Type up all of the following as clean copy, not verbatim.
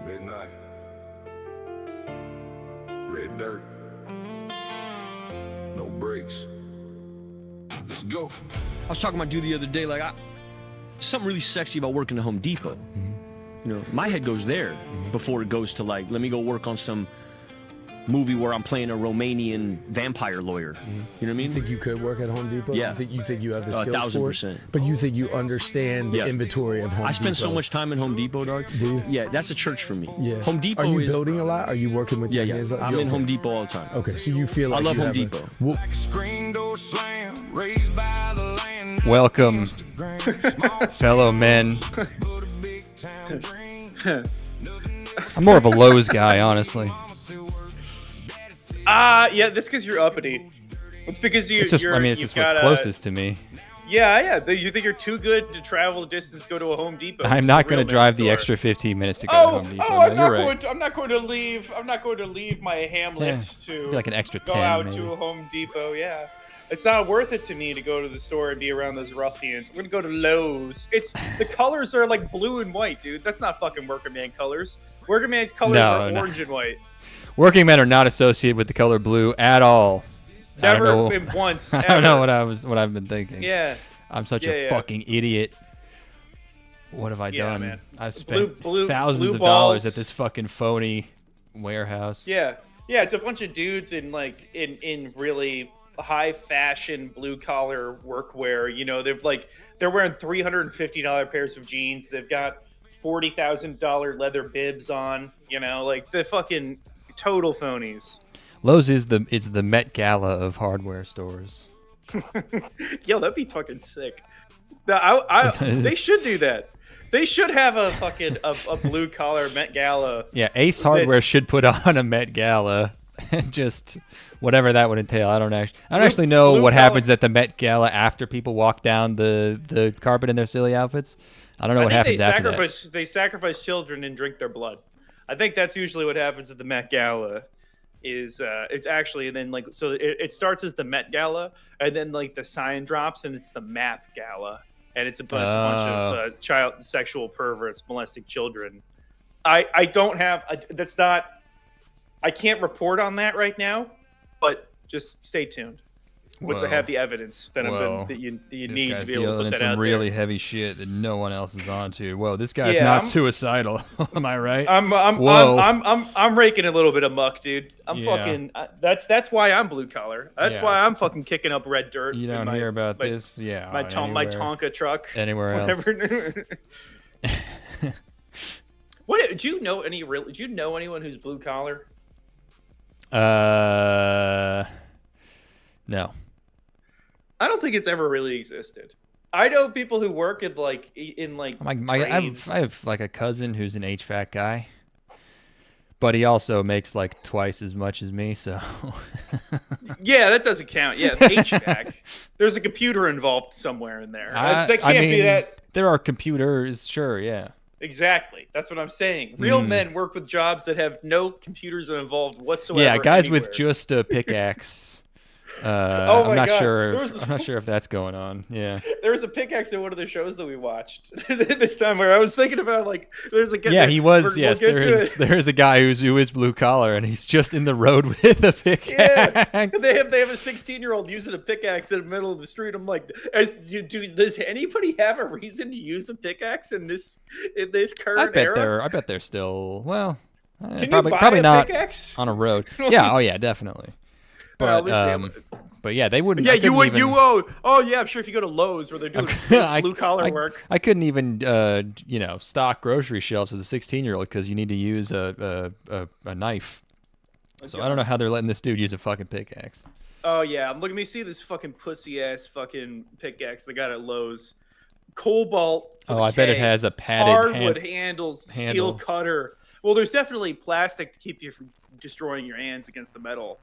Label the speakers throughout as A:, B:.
A: Midnight. Red dirt. No brakes. Let's go.
B: I was talking to my dude the other day, like, something really sexy about working at Home Depot. You know, my head goes there before it goes to, like, let me go work on some movie where I'm playing a Romanian vampire lawyer. You know what I mean?
C: You think you could work at Home Depot?
B: Yeah.
C: You think you have the skills for it?
B: 1000%.
C: But you think you understand the inventory of Home Depot?
B: I spend so much time at Home Depot, dog.
C: Do you?
B: Yeah, that's a church for me.
C: Yeah.
B: Home Depot
C: Are you
B: is...
C: building a lot? Are you working with your hands?
B: I'm in Home Depot all the time.
C: Okay, so you feel like
B: I love
C: you
B: Home
C: have
B: Depot.
A: Screen door slam, raised by the land.
D: Welcome, fellow men. I'm more of a Lowe's guy, honestly.
E: Yeah, that's because you're uppity. It's because
D: It's just,
E: you're.
D: I mean, it's just what's closest to me.
E: Yeah. You think you're too good to travel the distance to go to a Home Depot?
D: I'm not going to drive the extra 15 minutes to go to Home Depot.
E: I'm
D: No,
E: not
D: you're right.
E: going to. I'm not going to leave. I'm not going to leave my hamlet to
D: Be like an extra
E: go
D: 10,
E: out
D: maybe.
E: to a Home Depot. Yeah, it's not worth it to me to go to the store and be around those ruffians. I'm going to go to Lowe's. It's the colors are like blue and white, dude. That's not fucking working man colors. Working man's colors are orange and white.
D: Working men are not associated with the color blue at all.
E: Never been once.
D: I don't know what I've been thinking.
E: Yeah.
D: I'm such a fucking idiot. What have I done?
E: Man.
D: I've spent
E: Blue
D: thousands of
E: balls.
D: dollars at this fucking phony warehouse.
E: Yeah, it's a bunch of dudes in in really high fashion blue collar workwear. You know, they're wearing $350 pairs of jeans. They've got $40,000 leather bibs on. You know, like the fucking total phonies.
D: Lowe's is the Met Gala of hardware stores.
E: Yo, that'd be fucking sick. They should do that. They should have a fucking a blue collar Met Gala.
D: Yeah, Ace Hardware should put on a Met Gala, and just whatever that would entail. I don't actually know what happens at the Met Gala after people walk down the carpet in their silly outfits. I don't know what happens after that.
E: They sacrifice children and drink their blood. I think that's usually what happens at the Met Gala. It's actually, and then it starts as the Met Gala, and then like the sign drops and it's the Map Gala, and it's a bunch of child sexual perverts molesting children. I don't have that's not. I can't report on that right now, but just stay tuned. Once I have the evidence that you need to be able to put that out
D: some really
E: there.
D: heavy shit that no one else is onto. Whoa, this guy's not suicidal. Am I right?
E: I'm raking a little bit of muck, dude. I'm
D: Yeah.
E: fucking. That's why I'm blue collar. That's why I'm fucking kicking up red dirt.
D: You don't hear about this,
E: My Tonka truck.
D: Anywhere else?
E: What do you know? Do you know anyone who's blue collar?
D: No.
E: I don't think it's ever really existed. I know people who work in
D: I have like a cousin who's an HVAC guy, but he also makes like twice as much as me. So
E: yeah, that doesn't count. Yeah, HVAC. There's a computer involved somewhere in there. That can't be that.
D: There are computers, sure, yeah.
E: Exactly. That's what I'm saying. Real men work with jobs that have no computers involved whatsoever.
D: Yeah, guys
E: anywhere.
D: with just a pickaxe.
E: Oh my
D: I'm not
E: God.
D: sure. I'm not sure if that's going on. Yeah.
E: There was a pickaxe in one of the shows that we watched this time where I was thinking about there's a guy.
D: Yeah, he was. Yes, there is a guy who is blue collar and he's just in the road with a pickaxe.
E: Yeah, they have a 16-year-old using a pickaxe in the middle of the street. I'm like, does anybody have a reason to use a pickaxe in this current era?
D: I bet they're still
E: Can
D: probably
E: you buy a
D: not
E: pickaxe?
D: on a road. Yeah. Oh yeah, definitely. But yeah, they wouldn't.
E: Yeah, you would. Oh yeah, I'm sure if you go to Lowe's where they're doing blue collar work.
D: I couldn't even stock grocery shelves as a 16-year-old because you need to use a knife. So I don't know how they're letting this dude use a fucking pickaxe.
E: Oh yeah, let me see this fucking pussy ass fucking pickaxe they got at Lowe's. Cobalt.
D: Oh, I bet it has a padded
E: hardwood handles, steel cutter. Well, there's definitely plastic to keep you from destroying your hands against the metal.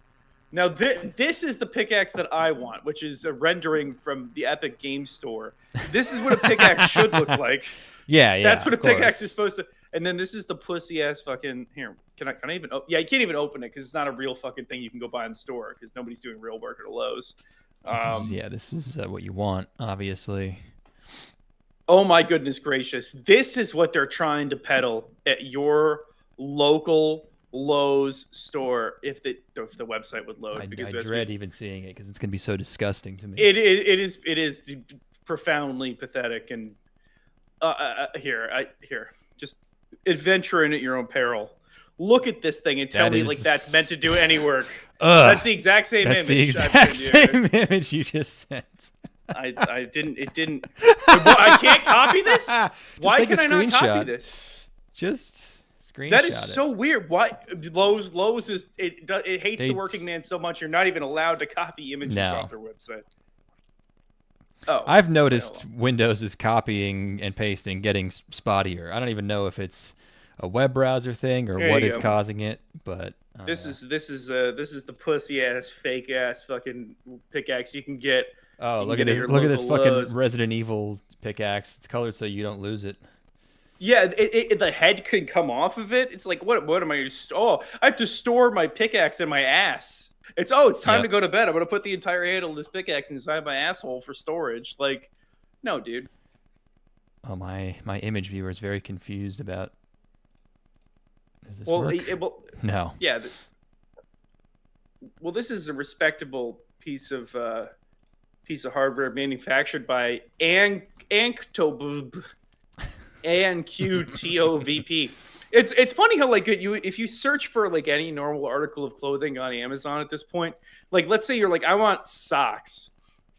E: Now, this is the pickaxe that I want, which is a rendering from the Epic Game Store. This is what a pickaxe should look like.
D: Yeah.
E: That's what a pickaxe is supposed to. And then this is the pussy ass fucking. Here, can I even? Yeah, you can't even open it because it's not a real fucking thing you can go buy in the store because nobody's doing real work at a Lowe's.
D: This is what you want, obviously.
E: Oh my goodness gracious! This is what they're trying to peddle at your local Lowe's store if the website would load.
D: I
E: because
D: dread even seeing it because it's going to be so disgusting to me.
E: It is profoundly pathetic. And here, just adventure in at your own peril. Look at this thing and tell me like that's meant to do any work. That's the exact same image.
D: That's the exact same image you just sent.
E: I didn't. It didn't. I can't copy this. Why can I not copy this?
D: Just screenshot.
E: That is so weird. Why Lowe's is it hates the working man so much you're not even allowed to copy images off their website. Oh,
D: I've noticed Windows is copying and pasting getting spottier. I don't even know if it's a web browser thing or what is causing it, but
E: this is the pussy ass fake ass fucking pickaxe you can get.
D: Oh, look at this fucking Resident Evil pickaxe. It's colored so you don't lose it.
E: Yeah, the head can come off of it. It's like, what am I? Oh, I have to store my pickaxe in my ass. It's time to go to bed. I'm gonna put the entire handle of this pickaxe inside my asshole for storage. Like, no, dude.
D: Oh, my image viewer is very confused about. Does this work? No.
E: Yeah. Well, this is a respectable piece of hardware manufactured by Anqtovp. ANQTOVP. It's funny how like if you search for like any normal article of clothing on Amazon at this point, like let's say you're like I want socks,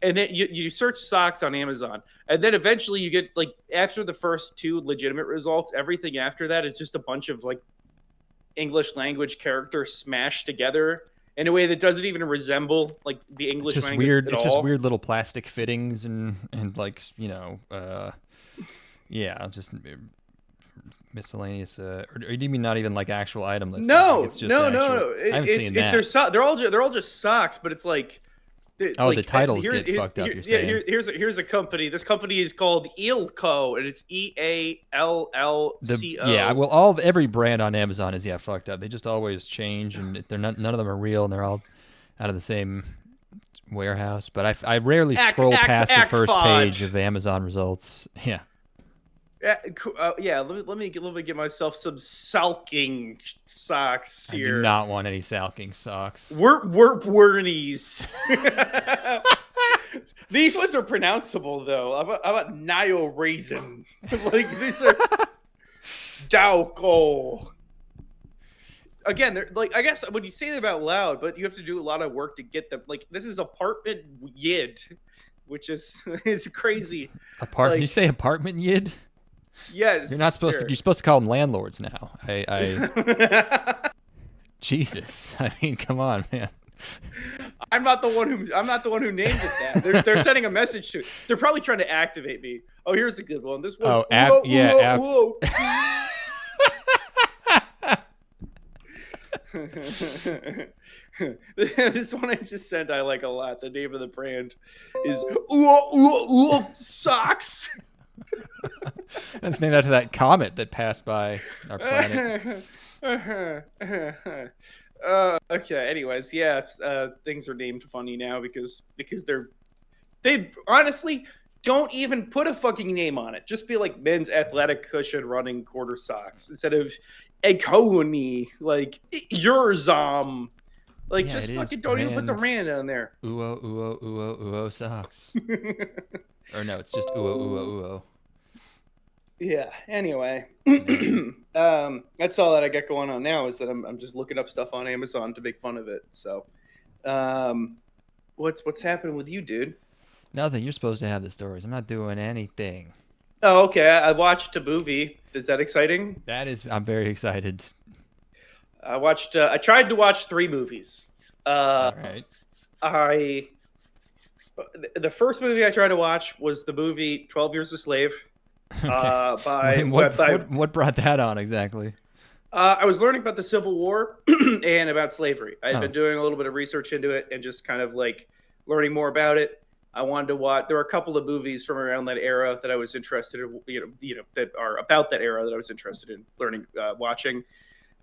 E: and then you search socks on Amazon, and then eventually you get like after the first two legitimate results, everything after that is just a bunch of like English language characters smashed together in a way that doesn't even resemble like the English language at all.
D: It's just weird little plastic fittings and like just miscellaneous. Or do you mean not even like actual item lists?
E: No,
D: it's just
E: no.
D: I haven't seen that.
E: They're all just socks, but it's like.
D: The titles get fucked up. You're saying.
E: Here's a company. This company is called Eelco, and it's EALLCO.
D: Yeah, well, every brand on Amazon is fucked up. They just always change, and none of them are real, and they're all out of the same warehouse. But I rarely scroll past the first page of Amazon results. Yeah.
E: Let me get myself some sulking socks here.
D: I do not want any sulking socks.
E: Wernies. These ones are pronounceable though. How about Nio Raisin? Like these are Dauko. Again, they're like I guess when you say them out loud, but you have to do a lot of work to get them. Like this is apartment yid, which is crazy.
D: You say apartment yid?
E: Yes.
D: You're not supposed to. You're supposed to call them landlords now. Jesus. I mean, come on, man.
E: I'm not the one who named it that. They're sending a message to. They're probably trying to activate me. Oh, here's a good one. This one's whoa. This one I just sent I like a lot. The name of the brand is Socks.
D: That's named after that comet that passed by our planet.
E: Okay. Anyways, things are named funny now because they honestly don't even put a fucking name on it. Just be like men's athletic cushion running quarter socks instead of Ekoni, like Eurzom. Like just fucking don't even put the rand on there.
D: Uo socks. Or no, it's just uo.
E: Yeah. Anyway, that's all that I got going on now is that I'm just looking up stuff on Amazon to make fun of it. So, what's happening with you, dude?
D: Nothing. You're supposed to have the stories. I'm not doing anything.
E: Oh, okay. I watched a movie. Is that exciting?
D: That is. I'm very excited.
E: I tried to watch 3 movies.
D: All right.
E: The first movie I tried to watch was the movie 12 Years a Slave.
D: Okay. What brought that on exactly?
E: I was learning about the Civil War and about slavery. I had been doing a little bit of research into it and just kind of like learning more about it. I wanted to watch. There were a couple of movies from around that era that I was interested in, that are about that era that I was interested in learning, watching.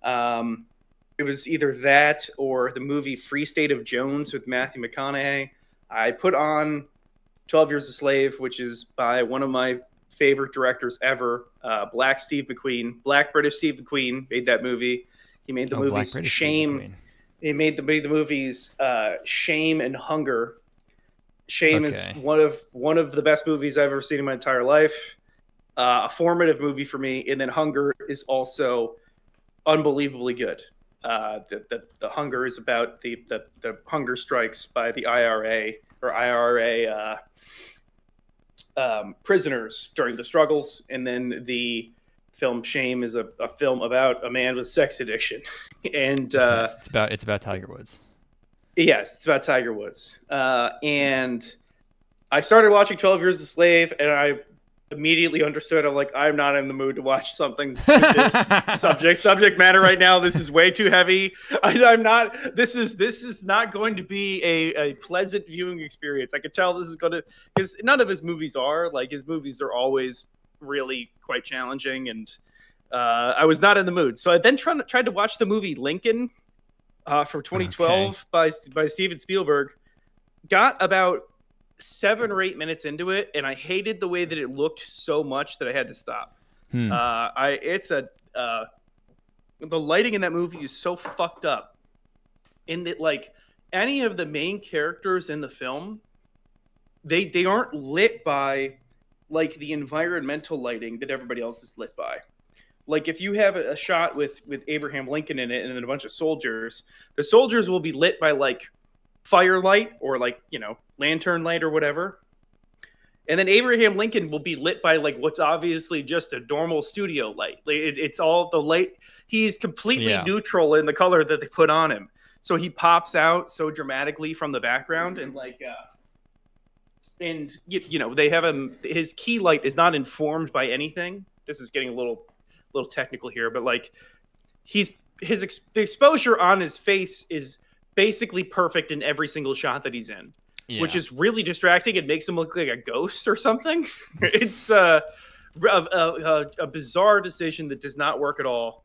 E: It was either that or the movie Free State of Jones with Matthew McConaughey. I put on 12 Years a Slave, which is by one of my favorite directors ever. Black British Steve McQueen made that movie. He made the movies Shame. He made the movies Shame and Hunger. Shame is one of the best movies I've ever seen in my entire life. A formative movie for me, and then Hunger is also unbelievably good. The Hunger is about the hunger strikes by the IRA prisoners during the struggles, and then the film Shame is a film about a man with sex addiction, and
D: it's about Tiger Woods.
E: Yes, it's about Tiger Woods, and I started watching 12 Years a Slave, and I immediately understood. I'm not in the mood to watch something with this subject matter right now. This is way too heavy. I'm not. This is not going to be a pleasant viewing experience. I could tell this is going to, because none of his movies are. His movies are always really quite challenging, and I was not in the mood. So I then tried to watch the movie Lincoln from 2012 by Steven Spielberg. Got about 7 or 8 minutes into it, and I hated the way that it looked so much that I had to stop. The lighting in that movie is so fucked up, in that any of the main characters in the film, they aren't lit by the environmental lighting that everybody else is lit by. If you have a shot with Abraham Lincoln in it and then a bunch of soldiers, the soldiers will be lit by firelight or lantern light or whatever, and then Abraham Lincoln will be lit by what's obviously just a normal studio light. It's all the light. He's completely neutral in the color that they put on him, so he pops out so dramatically from the background, and they have him. His key light is not informed by anything. This is getting a little technical here, but the exposure on his face is basically perfect in every single shot that he's in, which is really distracting. It makes him look like a ghost or something. It's a bizarre decision that does not work at all.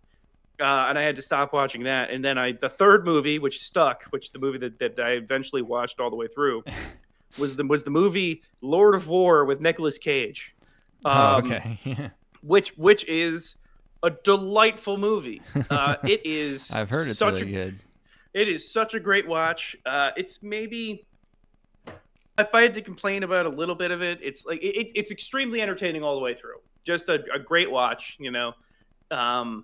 E: And I had to stop watching that. And then the third movie, which the movie that I eventually watched all the way through, was the movie Lord of War with Nicolas Cage. Which is a delightful movie. It is.
D: I've heard it's really good.
E: It is such a great watch. It's maybe, if I had to complain about a little bit of it, it's it's extremely entertaining all the way through. Just a great watch, I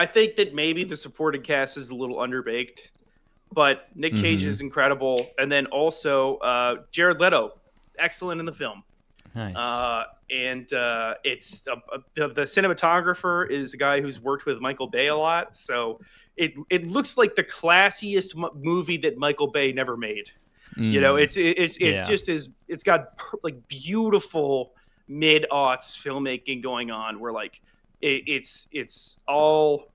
E: think that maybe the supporting cast is a little underbaked, but Nick Cage is incredible, and then also Jared Leto, excellent in the film.
D: Nice.
E: And it's the cinematographer is a guy who's worked with Michael Bay a lot, so it looks like the classiest movie that Michael Bay never made. It's got beautiful mid-aughts filmmaking going on, where it's all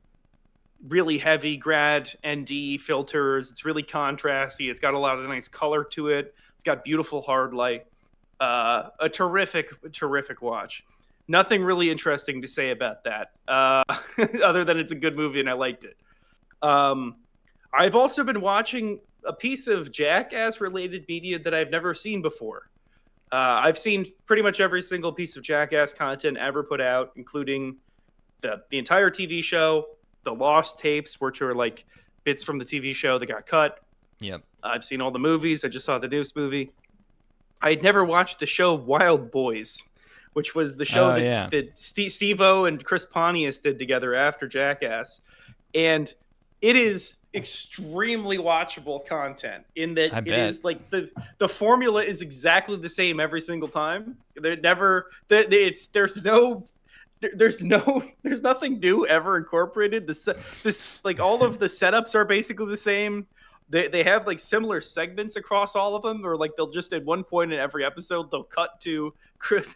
E: really heavy grad ND filters. It's really contrasty. It's got a lot of nice color to it. It's got beautiful hard light. A terrific watch. Nothing really interesting to say about that, other than it's a good movie and I liked it. I've also been watching a piece of Jackass-related media that I've never seen before. I've seen pretty much every single piece of Jackass content ever put out, including the entire TV show, the lost tapes, which are bits from the TV show that got cut.
D: Yep.
E: I've seen all the movies. I just saw the newest movie. I had never watched the show Wild Boys, which was the show that Steve-O and Chris Pontius did together after Jackass. And it is extremely watchable content in that is the formula is exactly the same every single time. There's nothing new ever incorporated. All of the setups are basically the same. They have similar segments across all of them, or they'll just at one point in every episode they'll cut to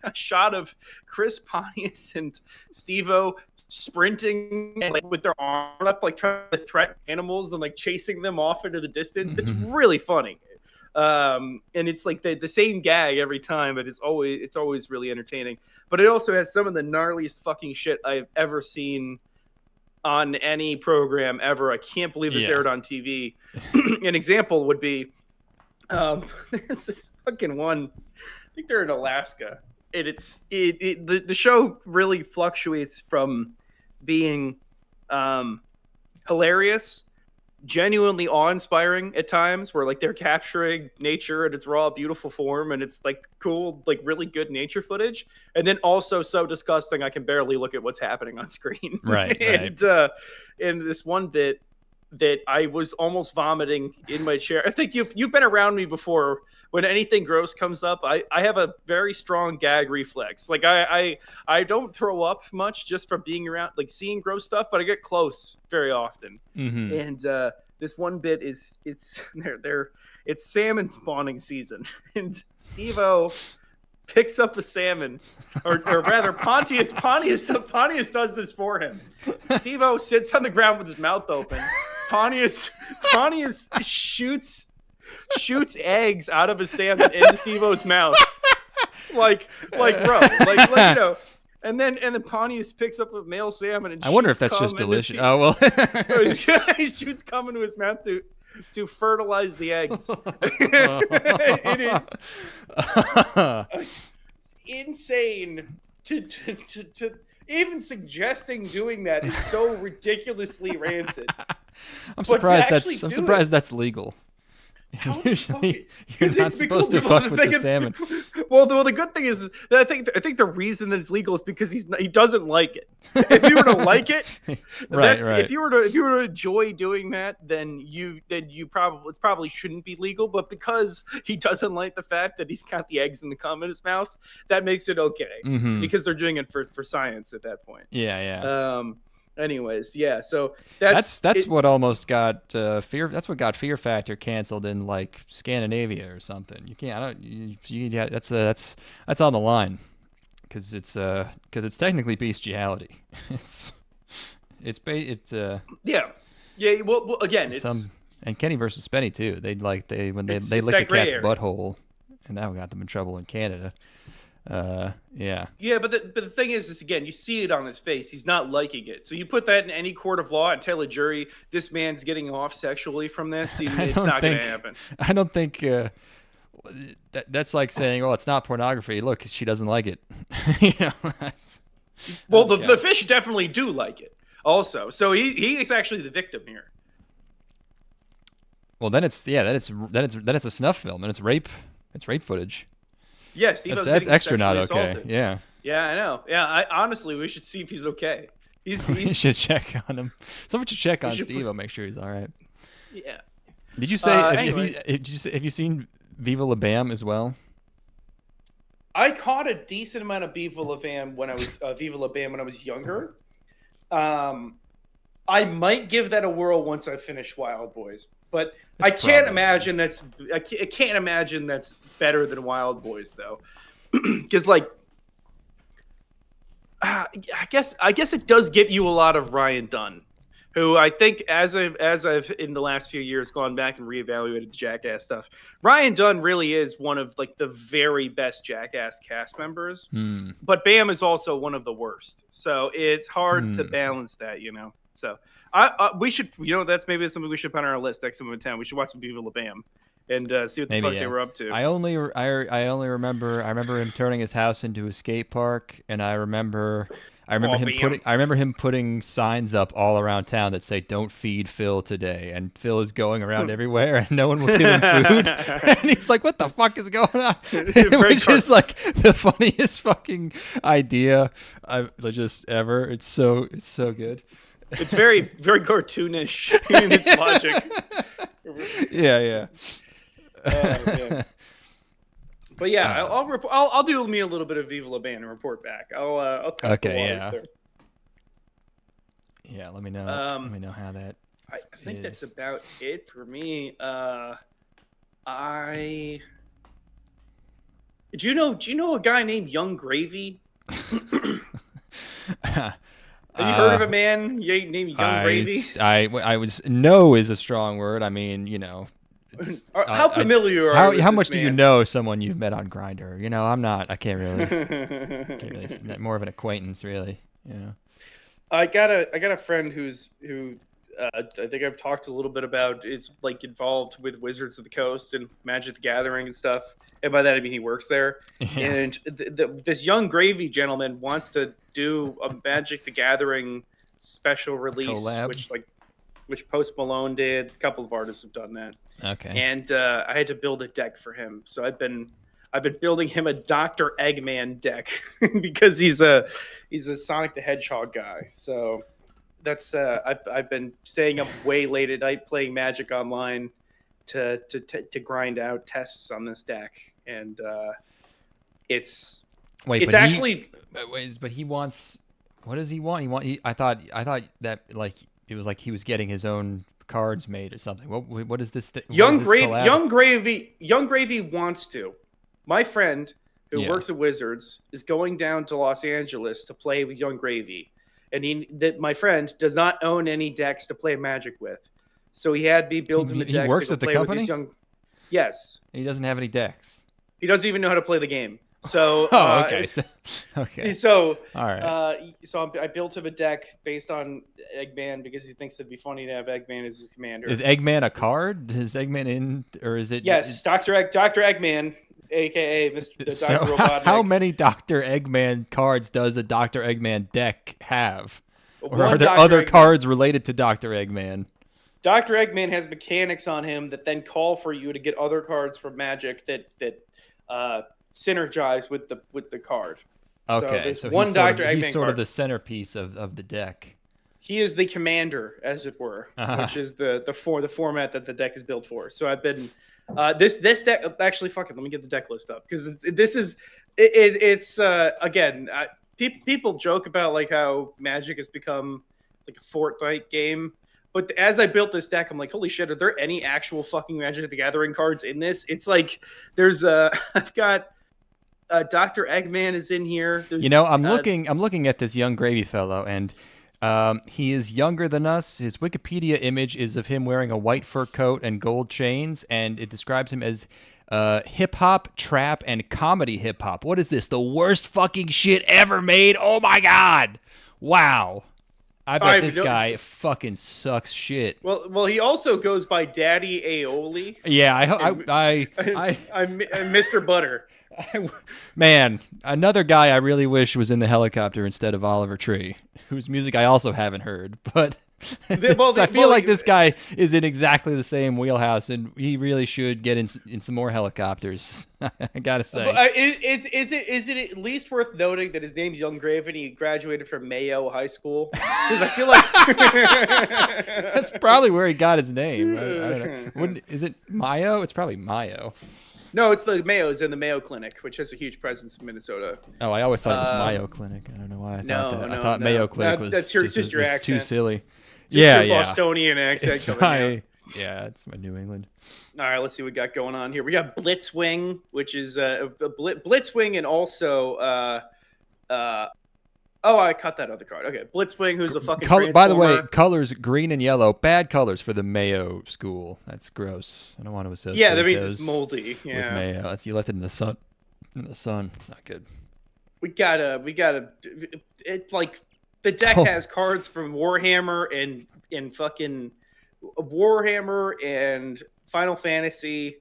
E: a shot of Chris Pontius and Steve-O sprinting with their arm up, trying to threaten animals and chasing them off into the distance. It's really funny, and it's the same gag every time, but it's always really entertaining. But it also has some of the gnarliest fucking shit I've ever seen on any program ever. I can't believe this aired on TV. An example would be there's this fucking one. I think they're in Alaska, the show really fluctuates from being hilarious, genuinely awe-inspiring at times, where like they're capturing nature in its raw, beautiful form, and it's like cool, like really good nature footage, and then also so disgusting I can barely look at what's happening on screen.
D: Right.
E: And this one bit that I was almost vomiting in my chair. I think you've been around me before. When anything gross comes up, I have a very strong gag reflex. Like I don't throw up much just from being around, like seeing gross stuff, but I get close very often.
D: Mm-hmm.
E: And this one bit it's salmon spawning season, and Steve-O picks up a salmon, or rather Pontius does this for him. Steve-O sits on the ground with his mouth open. Pontius shoots eggs out of a salmon into Steve-O's mouth, like bro, like you know. And then Pontius picks up a male salmon and
D: I wonder if that's just delicious. Oh well,
E: he shoots cum into his mouth to fertilize the eggs. It is insane to even suggesting doing that is so ridiculously rancid.
D: I'm surprised that's legal. Usually, you're not supposed to fuck with the salmon.
E: Well, the good thing is that I think the reason that it's legal is because he doesn't like it. If you were to like it,
D: right.
E: If you were to enjoy doing that, then you probably shouldn't be legal. But because he doesn't like the fact that he's got the eggs and the cum in his mouth, that makes it okay, because they're doing it for science at that point.
D: Yeah.
E: Anyways, yeah. So that's
D: what almost got Fear. That's what got Fear Factor canceled in like Scandinavia or something. You can't. That's on the line because it's technically bestiality.
E: Yeah. Well, again, it's
D: and Kenny versus Spenny too. They lick the cat's butthole, and that got them in trouble in Canada. Yeah, but the thing is again, you see it on his face. He's not liking it. So you put that in any court of law and tell a jury this man's getting off sexually from this. It's not going to happen. I don't think that's like saying, "Oh, it's not pornography. Look, she doesn't like it."
E: Well, the fish definitely do like it. Also, so he is actually the victim here.
D: Well, then it's a snuff film and it's rape footage.
E: Yes,
D: that's extra not okay.
E: Assaulted.
D: Yeah,
E: I know. Yeah, honestly, we should see if he's okay.
D: We should check on him. Someone should check on Steve. Make sure he's all right.
E: Yeah.
D: Did you say? Have you seen Viva La Bam as well?
E: I caught a decent amount of Viva La Bam when I was younger. I might give that a whirl once I finish Wild Boys, but I can't imagine that's better than Wild Boys though, because like I guess it does give you a lot of Ryan Dunn, who I think as I've in the last few years gone back and reevaluated the Jackass stuff, Ryan Dunn really is one of like the very best Jackass cast members, but Bam is also one of the worst. So it's hard to balance that, So we should, that's maybe something we should put on our list next time we're in town. We should watch some Viva La Bam and see what the fuck they were up to.
D: I only remember him turning his house into a skate park, and I remember him putting signs up all around town that say "Don't feed Phil today," and Phil is going around everywhere, and no one will give him food, and he's like, "What the fuck is going on?" Which is like the funniest fucking idea I've just ever. It's so good.
E: It's very very cartoonish in its logic.
D: Yeah.
E: But yeah, I'll do me a little bit of Viva La Band and report back. I'll test the waters there.
D: Yeah, let me know. Let me know how that.
E: I think that's about it for me. Do you know a guy named Young Gravy? Have you heard of a man named Young Gravy?
D: No is a strong word. I mean,
E: how familiar are you?
D: How much do you know someone you've met on Grindr? I'm not. I can't really. More of an acquaintance, really.
E: I got a friend who I think I've talked a little bit about is like involved with Wizards of the Coast and Magic the Gathering and stuff. And by that I mean he works there.
D: Yeah.
E: And this young gravy gentleman wants to do a Magic the Gathering special release,
D: collab?
E: which Post Malone did. A couple of artists have done that.
D: Okay.
E: And I had to build a deck for him. So I've been building him a Dr. Eggman deck because he's a Sonic the Hedgehog guy. So that's I've been staying up way late at night playing Magic Online to grind out tests on this deck, and but he wants. What does he want? I thought that like it was like he was getting his own cards made or something. What is this? Young Gravy wants to. My friend who works at Wizards is going down to Los Angeles to play with Young Gravy. And my friend does not own any decks to play Magic with. So he had me build him a deck.
D: He works
E: to
D: at the
E: play
D: company?
E: with his
D: Yes. He doesn't have any decks.
E: He doesn't even know how to play the game. So
D: okay. Okay.
E: So
D: all right.
E: I built him a deck based on Eggman because he thinks it'd be funny to have Eggman as his commander.
D: Is Eggman a card? Is Eggman in, or is it?
E: Yes, Dr. Eggman, aka Dr. Robotnik.
D: How many Dr. Eggman cards does a Dr. Eggman deck have? Or are there other cards related to Dr. Eggman?
E: Dr. Eggman has mechanics on him that then call for you to get other cards from Magic that synergize with the card.
D: Okay,
E: so one Dr. Eggman
D: he's sort
E: card.
D: of the centerpiece of the deck.
E: He is the commander, as it were, which is the format that the deck is built for. So I've been this deck actually. Fuck it, let me get the deck list up because it's again. People joke about like how Magic has become like a Fortnite game, but as I built this deck, I'm like, holy shit, are there any actual fucking Magic the Gathering cards in this? It's like there's I've got Dr. Eggman is in here. There's,
D: I'm looking at this young gravy fellow, and he is younger than us. His Wikipedia image is of him wearing a white fur coat and gold chains, and it describes him as hip-hop, trap, and comedy hip-hop. What is this? The worst fucking shit ever made? Oh my god! Wow. I bet this guy fucking sucks shit.
E: Well, he also goes by Daddy Aioli.
D: Yeah,
E: I'm Mr. Butter.
D: Man, another guy I really wish was in the helicopter instead of Oliver Tree, whose music I also haven't heard. But I feel like this guy is in exactly the same wheelhouse, and he really should get in some more helicopters. I gotta say.
E: Is it at least worth noting that his name's Young Grave and he graduated from Mayo High School? Because I feel like
D: that's probably where he got his name. I don't know. Is it Mayo? It's probably Mayo.
E: No, it's the Mayo's in the Mayo Clinic, which has a huge presence in Minnesota.
D: Oh, I always thought it was Mayo Clinic. I don't know why I thought that. I thought Mayo Clinic was just your accent. Too silly.
E: Your Bostonian accent.
D: It's my New England.
E: All right, let's see what we got going on here. We got Blitzwing, which is Blitzwing, and also I cut that other card. Okay, Blitzwing, who's a fucking Transformer.
D: By the way, colors green and yellow, bad colors for the Mayo school. That's gross. I don't want to associate.
E: Yeah, that means it's moldy. Yeah,
D: with Mayo. You left it in the sun. It's not good.
E: We gotta. It's like the deck has cards from Warhammer and fucking Warhammer and Final Fantasy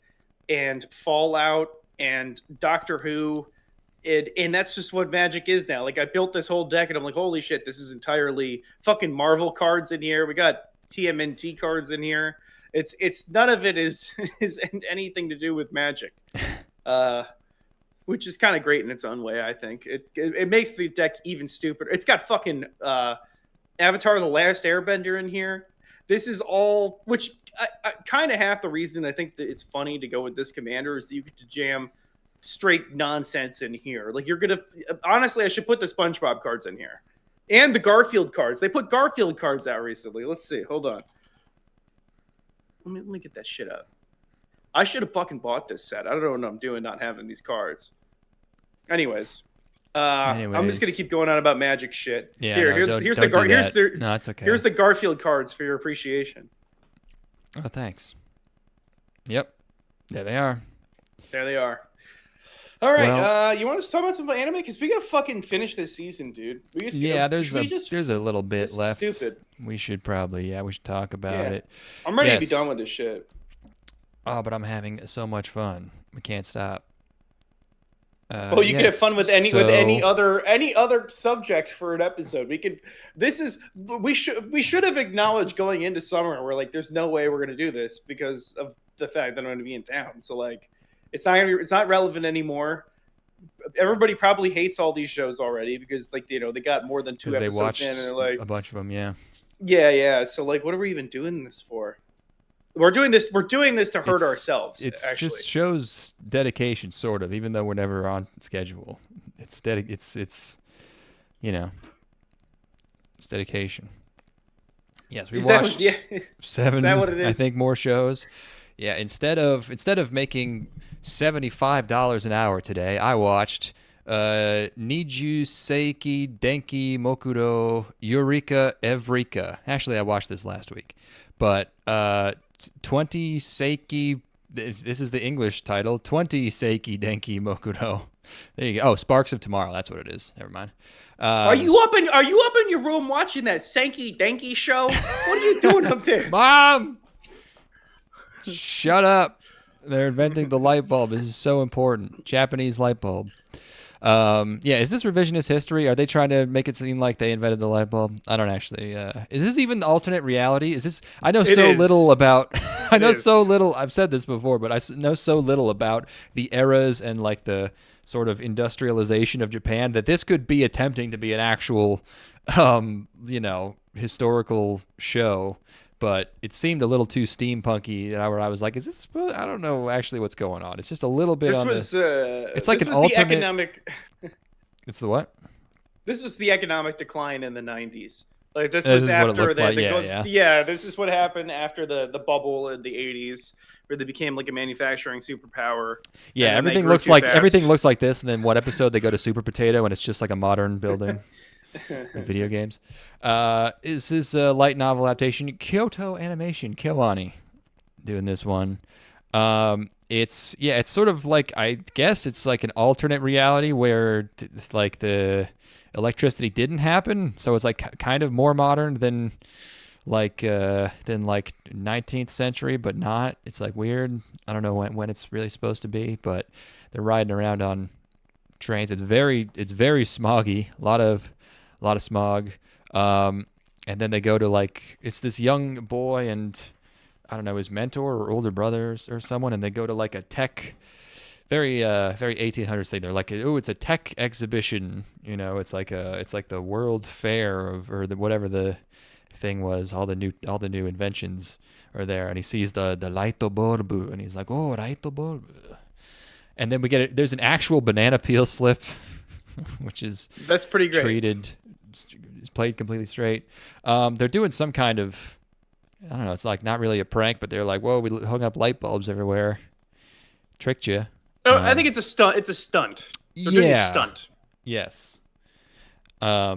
E: and Fallout and Doctor Who. And that's just what Magic is now. Like, I built this whole deck, and I'm like, holy shit, this is entirely fucking Marvel cards in here. We got TMNT cards in here. It's none of it is anything to do with Magic, which is kind of great in its own way. I think it makes the deck even stupider. It's got fucking Avatar: The Last Airbender in here. This is all, which I kind of half the reason I think that it's funny to go with this commander is that you get to jam straight nonsense in here. Like, you're gonna honestly, I should put the SpongeBob cards in here and the Garfield cards. They put Garfield cards out recently. Let's see. Hold on. Let me get that shit up. I should have fucking bought this set. I don't know what I'm doing not having these cards. Anyways, I'm just gonna keep going on about Magic shit.
D: Yeah,
E: here's
D: it's okay.
E: Here's the Garfield cards for your appreciation.
D: Oh, thanks. Yep. There they are.
E: There they are. All right,
D: Well,
E: you want us to talk about some anime? Because we gotta fucking finish this season, dude. There's
D: a little bit left.
E: Stupid.
D: We should probably talk about it.
E: I'm ready to be done with this shit.
D: Oh, but I'm having so much fun. We can't stop.
E: Well, you can have fun with any other subject for an episode. We should have acknowledged going into summer. We're like, there's no way we're gonna do this because of the fact that I'm gonna be in town. So like, it's not relevant anymore. Everybody probably hates all these shows already because like they got more than 2 episodes
D: they watched
E: in, and they're like
D: a bunch of them.
E: Yeah. So like, what are we even doing this for? We're doing this to hurt ourselves.
D: It
E: actually
D: just shows dedication, sort of, even though we're never on schedule. It's dedication. Yes, we watched 7.
E: That what it is?
D: I think more shows. Yeah, instead of making $75 an hour today, I watched Nijusseiki, Denki, Mokuro, Eureka, Evrika. Actually, I watched this last week, but 20 Seiki. This is the English title. 20 Seiki Denki Mokuro. There you go. Oh, Sparks of Tomorrow. That's what it is. Never mind.
E: Are you up in your room watching that Sankey Denki show? What are you doing up there,
D: Mom? Shut up. They're inventing the light bulb. This is so important. Japanese light bulb. Is this revisionist history? Are they trying to make it seem like they invented the light bulb? I don't actually. Is this even alternate reality? Is this? I know so little about. I know so little. I've said this before, but I know so little about the eras and like the sort of industrialization of Japan that this could be attempting to be an actual, historical show. But it seemed a little too steampunky, and I was like, "Is this?" I don't know actually what's going on. It's just a little bit it's like an alternate. It's the what?
E: This was the economic decline in the 90s. Like this was after this is what happened after the bubble in the 80s, where they became like a manufacturing superpower.
D: Yeah, everything looks like this, and then one episode they go to Super Potato, and it's just like a modern building. Video games. This is a light novel adaptation. Kyoto Animation, Kyoani, doing this one. It's sort of like, I guess it's like an alternate reality where like the electricity didn't happen, so it's like kind of more modern than 19th century, but not. It's like weird. I don't know when it's really supposed to be, but they're riding around on trains. It's very smoggy. A lot of smog. And then they go to like, it's this young boy and I don't know, his mentor or older brothers or someone, and they go to like a tech, very 1800s thing. They're like, oh, it's a tech exhibition. It's like the World Fair or whatever the thing was. All the new inventions are there, and he sees the light bulb, and he's like, oh, light bulb. And then there's an actual banana peel slip, that's pretty great. It's played completely straight. They're doing some kind of, I don't know, it's like not really a prank, but they're like, whoa, we hung up light bulbs everywhere. Tricked you.
E: Oh, I think it's a stunt. It's a stunt. They're doing a stunt.
D: Yes. Yeah.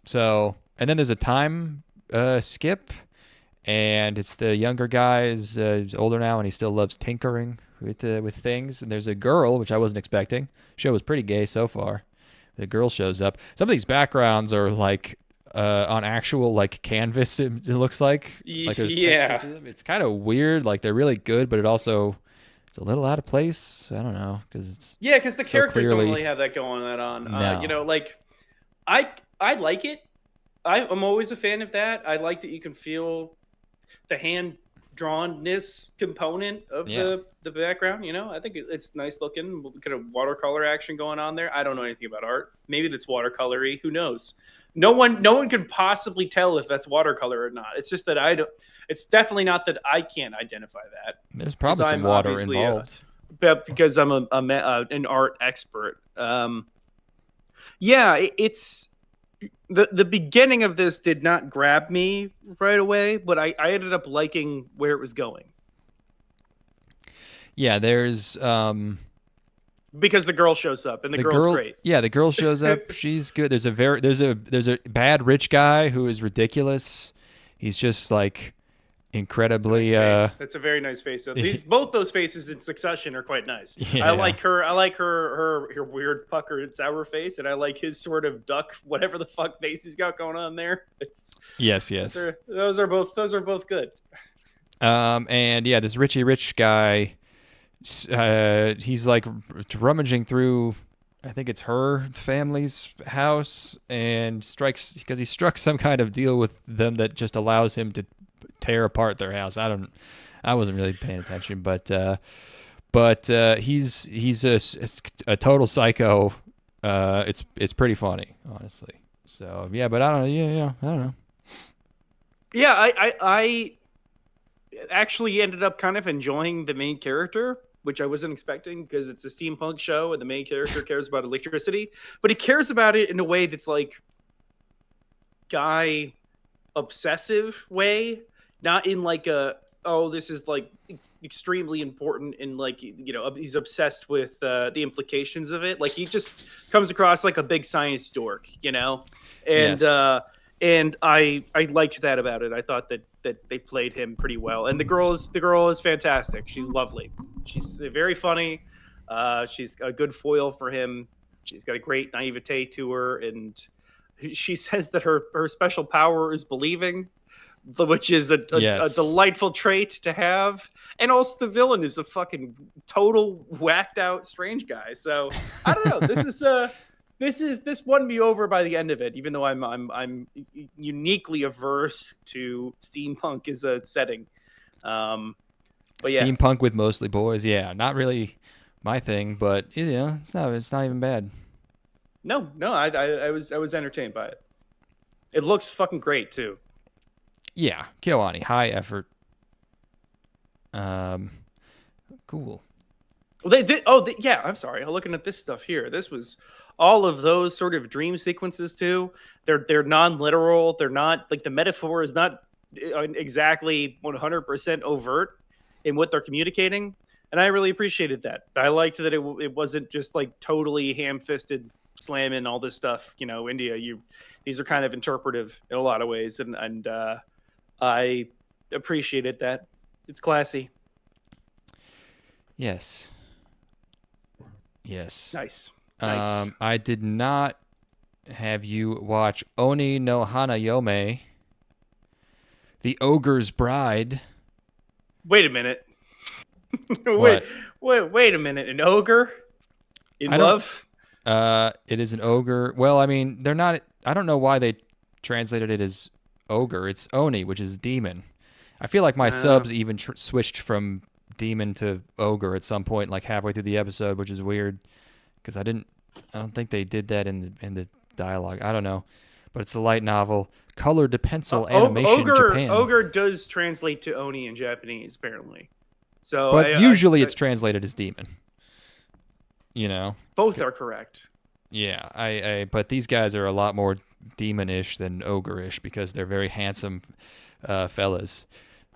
D: So, and then there's a time skip, and it's the younger guy he's older now, and he still loves tinkering with things. And there's a girl, which I wasn't expecting. Show was pretty gay so far. The girl shows up. Some of these backgrounds are like on actual like canvas. It looks like there's texture to them. It's kind of weird. Like they're really good, but it's a little out of place. I don't know because
E: the characters don't really have that going on.
D: No.
E: Like I like it. I'm always a fan of that. I like that you can feel the hand drawnness component of the background. I think it's nice looking, kind of watercolor action going on there. I don't know anything about art. Maybe that's watercolory. Who knows? No one can possibly tell if that's watercolor or not. It's just that I don't. It's definitely not that I can't identify that.
D: There's probably some water involved.
E: But because I'm an art expert. It's. The beginning of this did not grab me right away, but I ended up liking where it was going.
D: Yeah, there's
E: because the girl shows up and the girl's great.
D: Yeah, the girl shows up. She's good. There's a bad rich guy who is ridiculous. He's just like incredibly.
E: That's a very nice face. So both those faces in succession are quite nice.
D: Yeah.
E: I like her weird puckered sour face, and I like his sort of duck, whatever the fuck face he's got going on there.
D: Yes.
E: Those are both good.
D: And yeah, this Richie Rich guy, he's like rummaging through, I think it's her family's house, and because he struck some kind of deal with them that just allows him to tear apart their house. I wasn't really paying attention, but he's a total psycho. It's pretty funny, honestly. So yeah, but I don't know.
E: Yeah, I actually ended up kind of enjoying the main character, which I wasn't expecting, because it's a steampunk show and the main character cares about electricity, but he cares about it in a way that's like guy obsessive way, not in like this is like extremely important, and like, he's obsessed with the implications of it. Like, he just comes across like a big science dork, and
D: Yes.
E: And I liked that about it. I thought that they played him pretty well. And the girl is fantastic. She's lovely. She's very funny. She's a good foil for him. She's got a great naivete to her, and she says that her special power is believing, which is a delightful trait to have. And also the villain is a fucking total whacked out strange guy. So I don't know. This won me over by the end of it, even though I'm uniquely averse to steampunk as a setting. But yeah.
D: Steampunk with mostly boys, yeah, not really my thing, but it's not even bad.
E: No, I was entertained by it. It looks fucking great too.
D: Yeah, KyoAni, high effort. Cool.
E: Well, yeah. I'm sorry. I'm looking at this stuff here. This was all of those sort of dream sequences too. They're non-literal. They're not like, the metaphor is not exactly 100% overt in what they're communicating, and I really appreciated that. I liked that it wasn't just like totally ham-fisted slamming all this stuff. India, these are kind of interpretive in a lot of ways, and I appreciated that. It's classy.
D: Yes.
E: Nice.
D: I did not have you watch Oni no Hanayome, The Ogre's Bride.
E: Wait a minute. wait a minute. An ogre in love?
D: It is an ogre. Well, I mean, they're not. I don't know why they translated it as ogre. It's Oni, which is demon. I feel like my subs even switched from demon to ogre at some point, like halfway through the episode, which is weird, because I don't think they did that in the dialogue. I don't know, but it's a light novel, colored to pencil animation. Japan.
E: Ogre does translate to Oni in Japanese, apparently. So,
D: but usually it's translated as demon.
E: Both are correct.
D: Yeah, but these guys are a lot more demonish than ogre-ish, because they're very handsome fellas.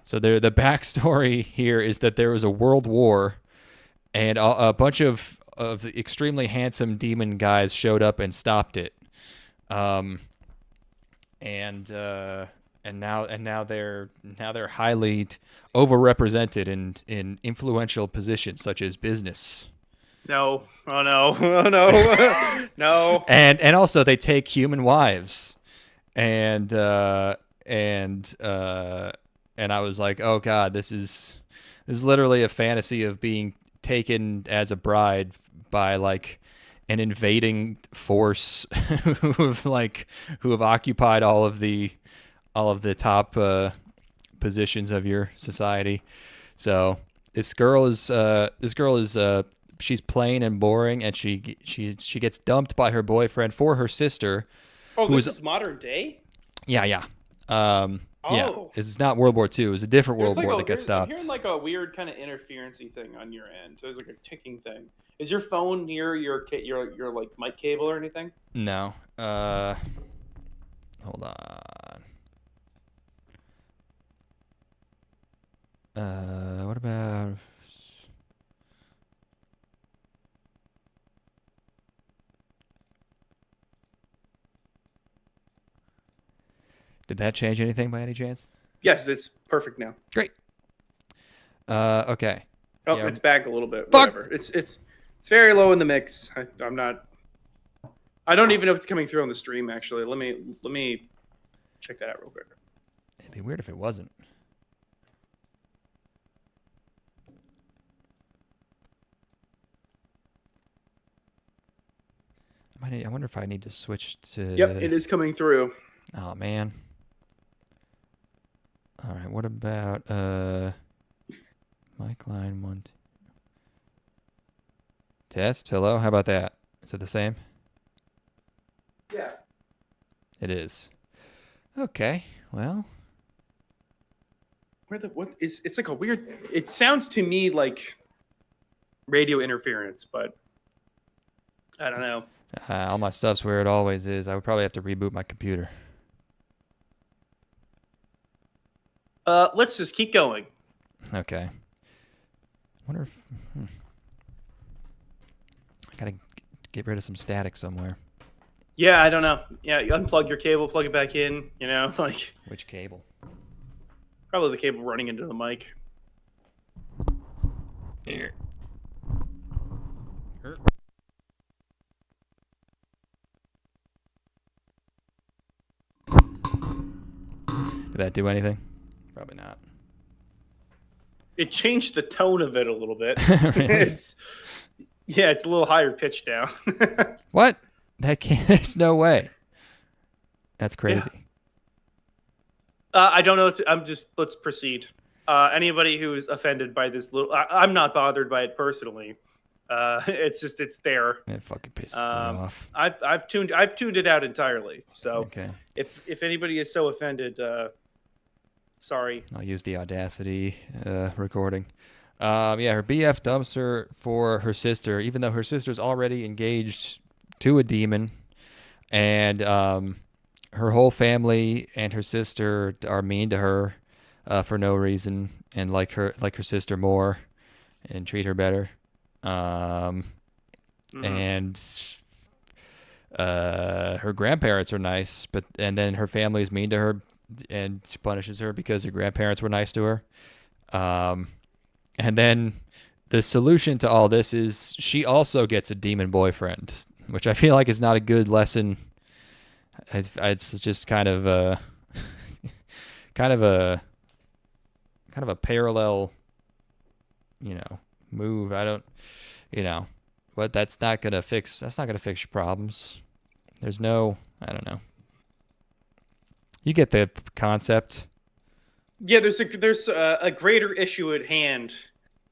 D: So the backstory here is that there was a world war, and a bunch of extremely handsome demon guys showed up and stopped it. And now they're highly overrepresented in influential positions such as business.
E: No. Oh no. Oh no. No.
D: And also they take human wives. And I was like, oh god, this is literally a fantasy of being taken as a bride by like an invading force who have occupied all of the top positions of your society. So this girl is she's plain and boring, and she gets dumped by her boyfriend for her sister.
E: Oh, this is modern day?
D: Yeah. Yeah, this is not World War II. It was a different World War that got stopped.
E: I'm hearing like a weird kind of interferency thing on your end. There's like a ticking thing. Is your phone near your like mic cable or anything?
D: No. Hold on. What about? Did that change anything by any chance?
E: Yes, it's perfect now.
D: Great. Okay.
E: Oh,
D: Yeah.
E: it's back a little bit.
D: Fuck.
E: Whatever. It's very low in the mix. I'm not. I don't even know if it's coming through on the stream. Actually, let me check that out real quick.
D: It'd be weird if it wasn't. I wonder if I need to switch to...
E: Yep, it is coming through.
D: Oh, man. All right, what about mic line 1, 2. Test, hello, how about that? Is it the same?
E: Yeah.
D: It is. Okay, well...
E: It's like a weird... It sounds to me like radio interference, but I don't know.
D: All my stuff's where it always is. I would probably have to reboot my computer.
E: Let's just keep going.
D: Okay. Wonder if I gotta get rid of some static somewhere.
E: Yeah, I don't know. Yeah, you unplug your cable, plug it back in. You know, like
D: Which cable?
E: probably the cable running into the mic.
D: Here. Did that do anything? Probably not.
E: It changed the tone of it a little bit.
D: Really?
E: it's a little higher pitched now.
D: What? That can't. There's no way. That's crazy.
E: I don't know. Let's proceed. Anybody who is offended by this little, I'm not bothered by it personally. It's there.
D: It fucking pisses me off.
E: I've tuned it out entirely. So
D: Okay.
E: if anybody is so offended, sorry.
D: I'll use the Audacity recording. Yeah, her BF dumps her for her sister, even though her sister's already engaged to a demon, and her whole family and her sister are mean to her for no reason, and like her sister more, and treat her better. And her grandparents are nice, and then her family's mean to her and punishes her because her grandparents were nice to her. And then the solution to all this is she also gets a demon boyfriend, which I feel like is not a good lesson. It's just kind of a parallel, move. But that's not gonna fix your problems. There's no, I don't know. You get the concept.
E: Yeah, there's a greater issue at hand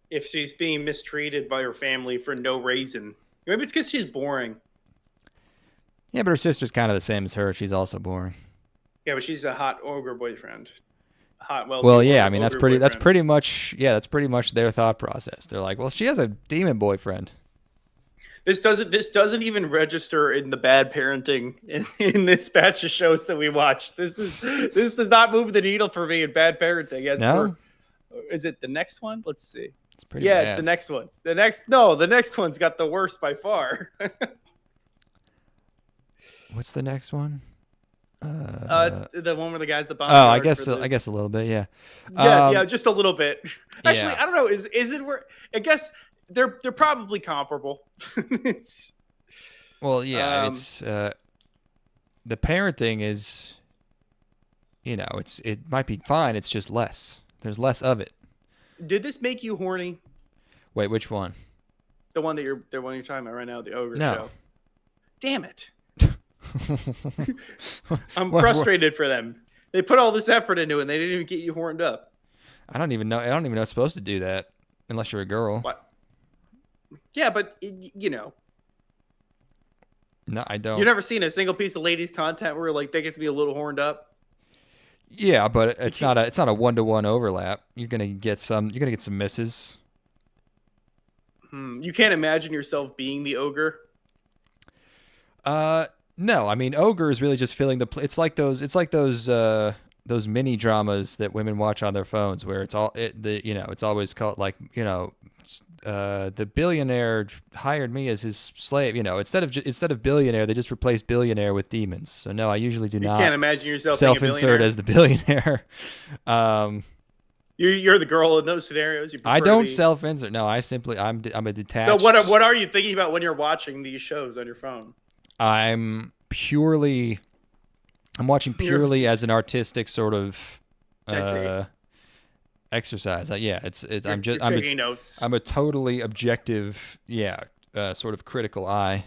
E: if she's being mistreated by her family for no reason. Maybe it's because she's boring.
D: Yeah, but her sister's kind of the same as her. She's also boring.
E: Yeah, but she's a hot ogre boyfriend.
D: Well, yeah, I mean that's pretty much their thought process. They're like, well, she has a demon boyfriend.
E: This doesn't even register in the bad parenting in this batch of shows that we watched. This does not move the needle for me in bad parenting. Is it the next one? Let's see.
D: It's pretty bad.
E: It's the next one. The next one's got the worst by far.
D: What's the next one?
E: It's the one where the guy's the bomb.
D: Oh, I guess a little bit, yeah.
E: Yeah, just a little bit. Actually,
D: yeah.
E: I don't know. Is it where? I guess they're probably comparable.
D: It's the parenting is, it might be fine. It's just less. There's less of it.
E: Did this make you horny?
D: Wait, which one?
E: The one you're talking about right now, the ogre
D: No.
E: show. Damn it. I'm frustrated for them. They put all this effort into it and they didn't even get you horned up.
D: I don't even know it's supposed to do that unless you're a girl.
E: What? Yeah, but
D: No, I don't.
E: You've never seen a single piece of ladies content where like they get to be a little horned up?
D: Yeah, but it's not a 1-to-1 overlap. You're gonna get some misses.
E: You can't imagine yourself being the ogre?
D: No, I mean ogre is really just filling the. It's like those mini dramas that women watch on their phones, where it's always called like the billionaire hired me as his slave. Instead of billionaire, they just replaced billionaire with demons. So no, I usually do not.
E: You can't imagine yourself
D: self-insert as the billionaire.
E: You're the girl in those scenarios.
D: I don't self-insert. No, I'm a detached.
E: So what are you thinking about when you're watching these shows on your phone?
D: I'm watching purely as an artistic sort of exercise. I'm taking notes. I'm a totally objective, sort of critical eye.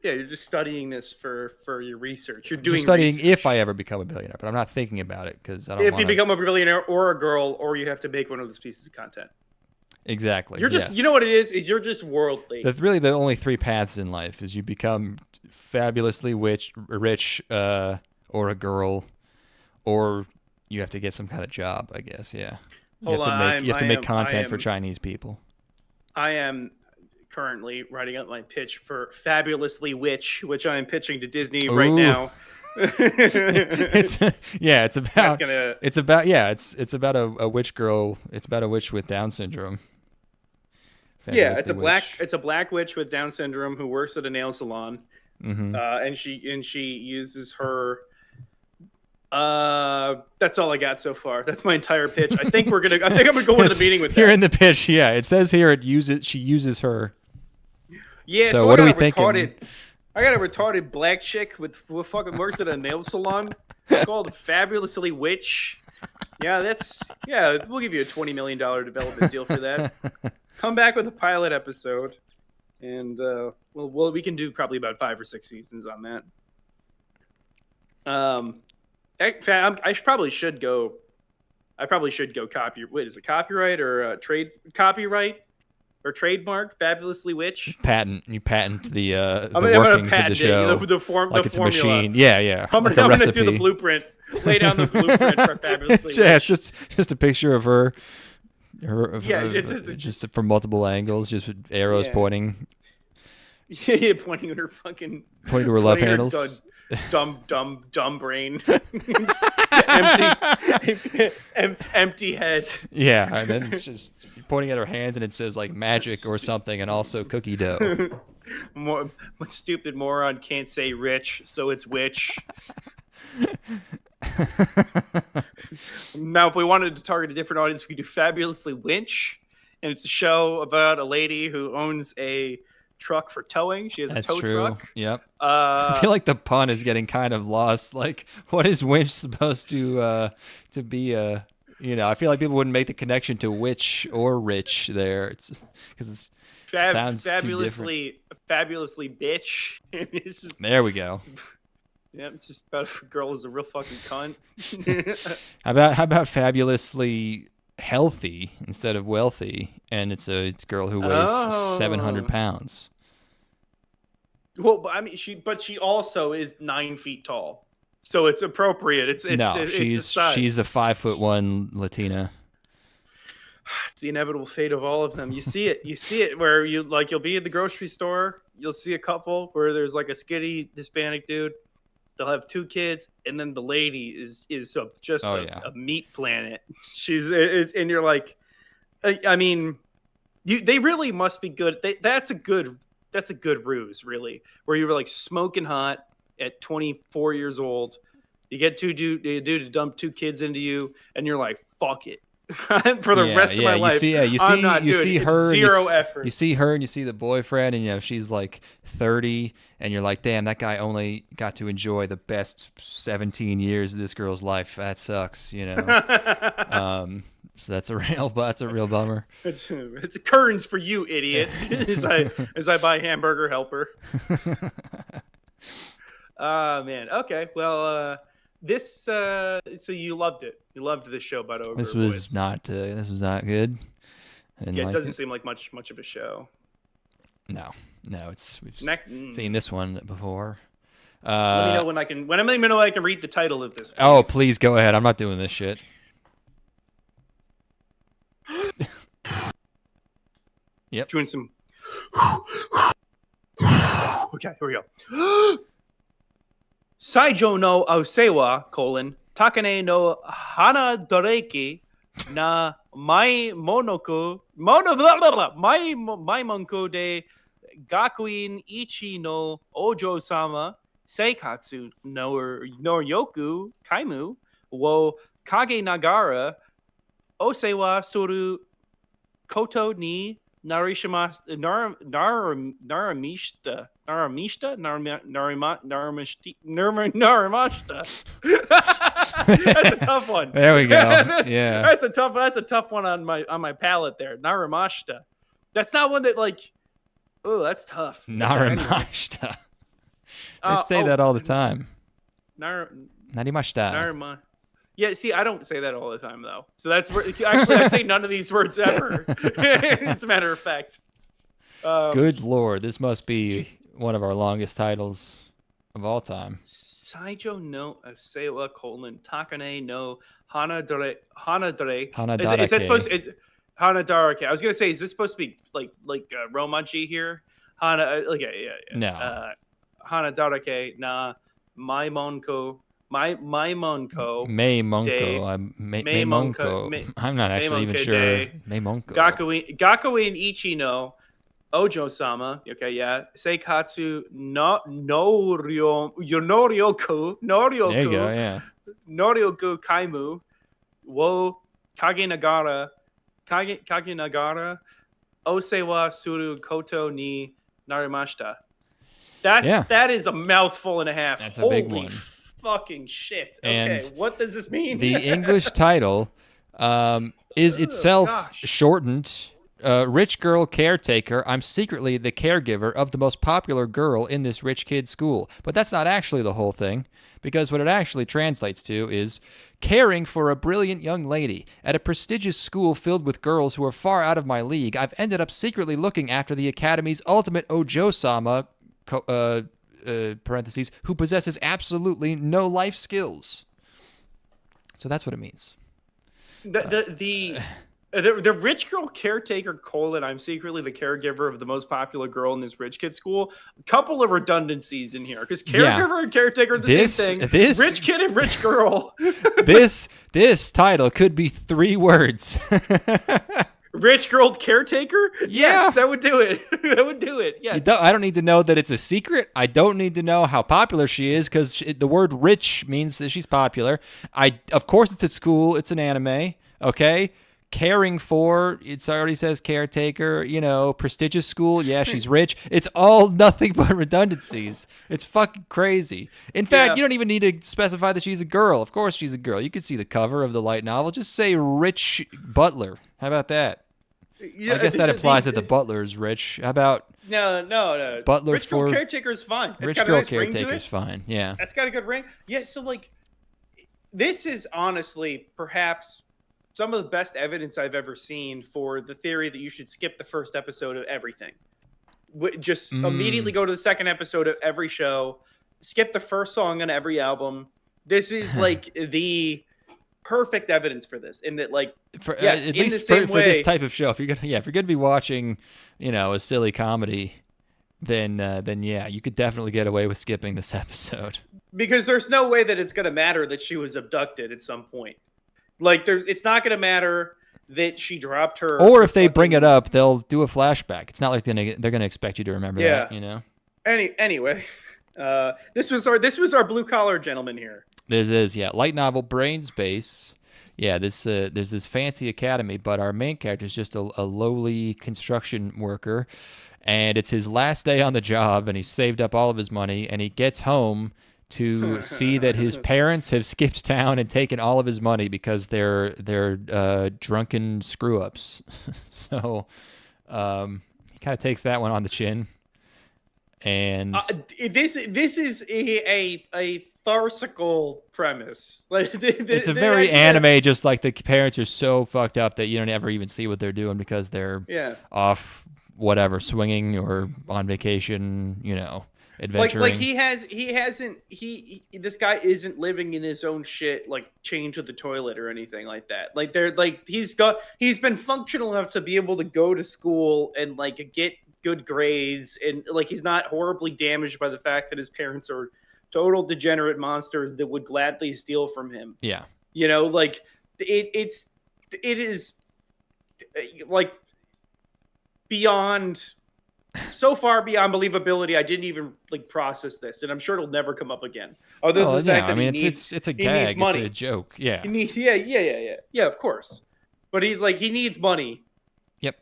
E: Yeah, you're just studying this for your research. You're
D: just studying research. If I ever become a billionaire, but I'm not thinking about it because I don't.
E: If you become a billionaire or a girl, or you have to make one of those pieces of content.
D: Exactly.
E: You're just, you know what it is you're just worldly.
D: That's really the only three paths in life: is you become fabulously rich, or a girl, or you have to get some kind of job. I guess, yeah. You have to make content for Chinese people.
E: I am currently writing up my pitch for Fabulously Witch, which I am pitching to Disney right now.
D: It's about a witch girl. It's about a witch with Down syndrome.
E: It's a black witch with Down syndrome who works at a nail salon, and she uses her. That's all I got so far. That's my entire pitch. I think I'm gonna go into the meeting with that.
D: Here in the pitch, yeah, it says here she uses her.
E: Yeah.
D: So what are we thinking?
E: I got a retarded black chick with fucking works at a nail salon called Fabulously Witch. Yeah, we'll give you a $20 million development deal for that. Come back with a pilot episode, and we can do probably about 5 or 6 seasons on that. I probably should go copyright. Is it copyright or trade copyright or trademark? Fabulously Witch.
D: You patent the workings of the show.
E: The formula.
D: It's a machine. Yeah.
E: I'm gonna do the blueprint. Lay down the blueprint for Fabulously Witch.
D: Yeah, it's just a picture of her. Just from multiple angles, just with arrows pointing.
E: Yeah, pointing at her fucking.
D: Pointing to her love handles.
E: Dumb brain. empty head.
D: Yeah, and then it's just pointing at her hands, and it says like magic or something, and also cookie dough.
E: What stupid moron can't say rich, so it's witch. Now, if we wanted to target a different audience, we could do Fabulously Winch, and it's a show about a lady who owns a truck for towing. She has a tow truck.
D: Yep. I feel like the pun is getting kind of lost. Like, what is winch supposed to be? I feel like people wouldn't make the connection to witch or rich there. It's because it sounds too different.
E: Fabulously bitch.
D: There we go.
E: Yeah, it's just about if a girl is a real fucking cunt.
D: How about fabulously healthy instead of wealthy, and it's a girl who weighs 700 pounds.
E: Well, I mean, she also is 9 feet tall, so it's appropriate.
D: She's a 5'1" Latina.
E: It's the inevitable fate of all of them. You see it where you'll be at the grocery store, you'll see a couple where there's like a skinny Hispanic dude. They'll have 2 kids, and then the lady is a meat planet. And you're like, I mean, they really must be good. That's a good ruse, really, where you were like smoking hot at 24 years old. You get a dude to dump 2 kids into you, and you're like, fuck it. For the rest of my life, you see her, zero effort. You see her, and you see the boyfriend, and she's like 30, and you're like, damn, that guy only got to enjoy the best 17 years of this girl's life. That sucks, So that's a real bummer. It's a curtains for you, idiot. as I buy hamburger helper. Man. Okay. Well. So you loved it. You loved this show about Ogre
D: This was not good.
E: It doesn't seem like much of a show.
D: No, we've seen this one before.
E: Let me know when I can read the title of this. Please.
D: Oh, please go ahead. I'm not doing this shit. Yep.
E: Doing some. Okay, here we go. Saijo no Osewa, Takane no Hanadarake, na Meimonkou de Gakuin Ichi no Ojou-sama Seikatsu no Nouryoku Kaimu wo Kagenagara Osewa suru Koto ni Narimashita That's a tough one.
D: There we go. Yeah.
E: That's a tough one on my palate there. Narimashita. That's not one that like. Oh, that's tough.
D: Narimashita. They say that all the time. Narimashita.
E: Yeah, see, I don't say that all the time though. So that's where actually I say none of these words ever. As a matter of fact.
D: Good lord, this must be one of our longest titles of all time.
E: Saijo no Osewa : Takane no Hanadarake.
D: Hanadarake.
E: Is that supposed to, Hanadarake. I was gonna say, is this supposed to be like Romaji here? Yeah.
D: No.
E: Hanadarake na Meimonkou. Meimonkou.
D: Meimonkou. I'm not actually even sure. Meimonkou.
E: Gakuin Ichi no Ojou-sama. Okay, yeah. Seikatsu no Nouryoku.
D: There you go, yeah.
E: Nouryoku Kaimu. Wo Kagenagara. Osewa suru Koto ni Narimashita. That is a mouthful and a half.
D: That's a big one.
E: Fucking shit.
D: And
E: okay, what does this mean?
D: The English title is itself shortened. Rich girl caretaker. I'm secretly the caregiver of the most popular girl in this rich kid's school. But that's not actually the whole thing, because what it actually translates to is caring for a brilliant young lady. At a prestigious school filled with girls who are far out of my league, I've ended up secretly looking after the academy's ultimate Ojou-sama, parentheses, who possesses absolutely no life skills. So that's what it means.
E: The rich girl caretaker : I'm secretly the caregiver of the most popular girl in this rich kid school. A couple of redundancies in here, because caregiver and caretaker are the same thing. Rich kid and rich girl.
D: This title could be 3 words.
E: Rich girl caretaker?
D: Yeah.
E: Yes, that would do it. That would do it. Yes.
D: I don't need to know that it's a secret. I don't need to know how popular she is, because the word rich means that she's popular. Of course, it's at school. It's an anime. Okay. Caring for, it already says caretaker, prestigious school. Yeah, she's rich. It's all nothing but redundancies. It's fucking crazy. In fact, you don't even need to specify that she's a girl. Of course she's a girl. You could see the cover of the light novel. Just say rich butler. How about that? Yeah, I guess that implies that the butler is rich. How about
E: no
D: butler
E: rich girl caretaker is fine.
D: Rich girl caretaker is fine. Yeah,
E: that's got a good ring. Yeah, so like, this is honestly perhaps some of the best evidence I've ever seen for the theory that you should skip the first episode of everything. Just immediately go to the second episode of every show. Skip the first song on every album. This is like the perfect evidence for this, in that, like, yes,
D: at least for this type of show, if you're gonna be watching, a silly comedy, then yeah, you could definitely get away with skipping this episode,
E: because there's no way that it's gonna matter that she was abducted at some point. Like, it's not gonna matter that she dropped her.
D: Or if they bring it up, they'll do a flashback. It's not like they're gonna expect you to remember that.
E: Anyway, this was our blue collar gentleman here.
D: This is light novel, brains base. Yeah, there's this fancy academy, but our main character is just a lowly construction worker, and it's his last day on the job, and he's saved up all of his money, and he gets home to see that his parents have skipped town and taken all of his money because they're drunken screw ups. So he kind of takes that one on the chin. And
E: this is a farcical premise. Like,
D: it's a very anime. Just like the parents are so fucked up that you don't ever even see what they're doing because they're off whatever, swinging or on vacation. Adventuring.
E: This guy isn't living in his own shit, like chained to the toilet or anything like that. Like, he's been functional enough to be able to go to school and like get good grades, and like he's not horribly damaged by the fact that his parents are total degenerate monsters that would gladly steal from him.
D: Yeah.
E: Like it's it is like beyond, so far beyond believability. I didn't even like process this, and I'm sure it'll never come up again. Other than the fact that
D: it's a gag, it's a joke. Yeah,
E: he needs, yeah, of course. But he's like, he needs money.
D: Yep.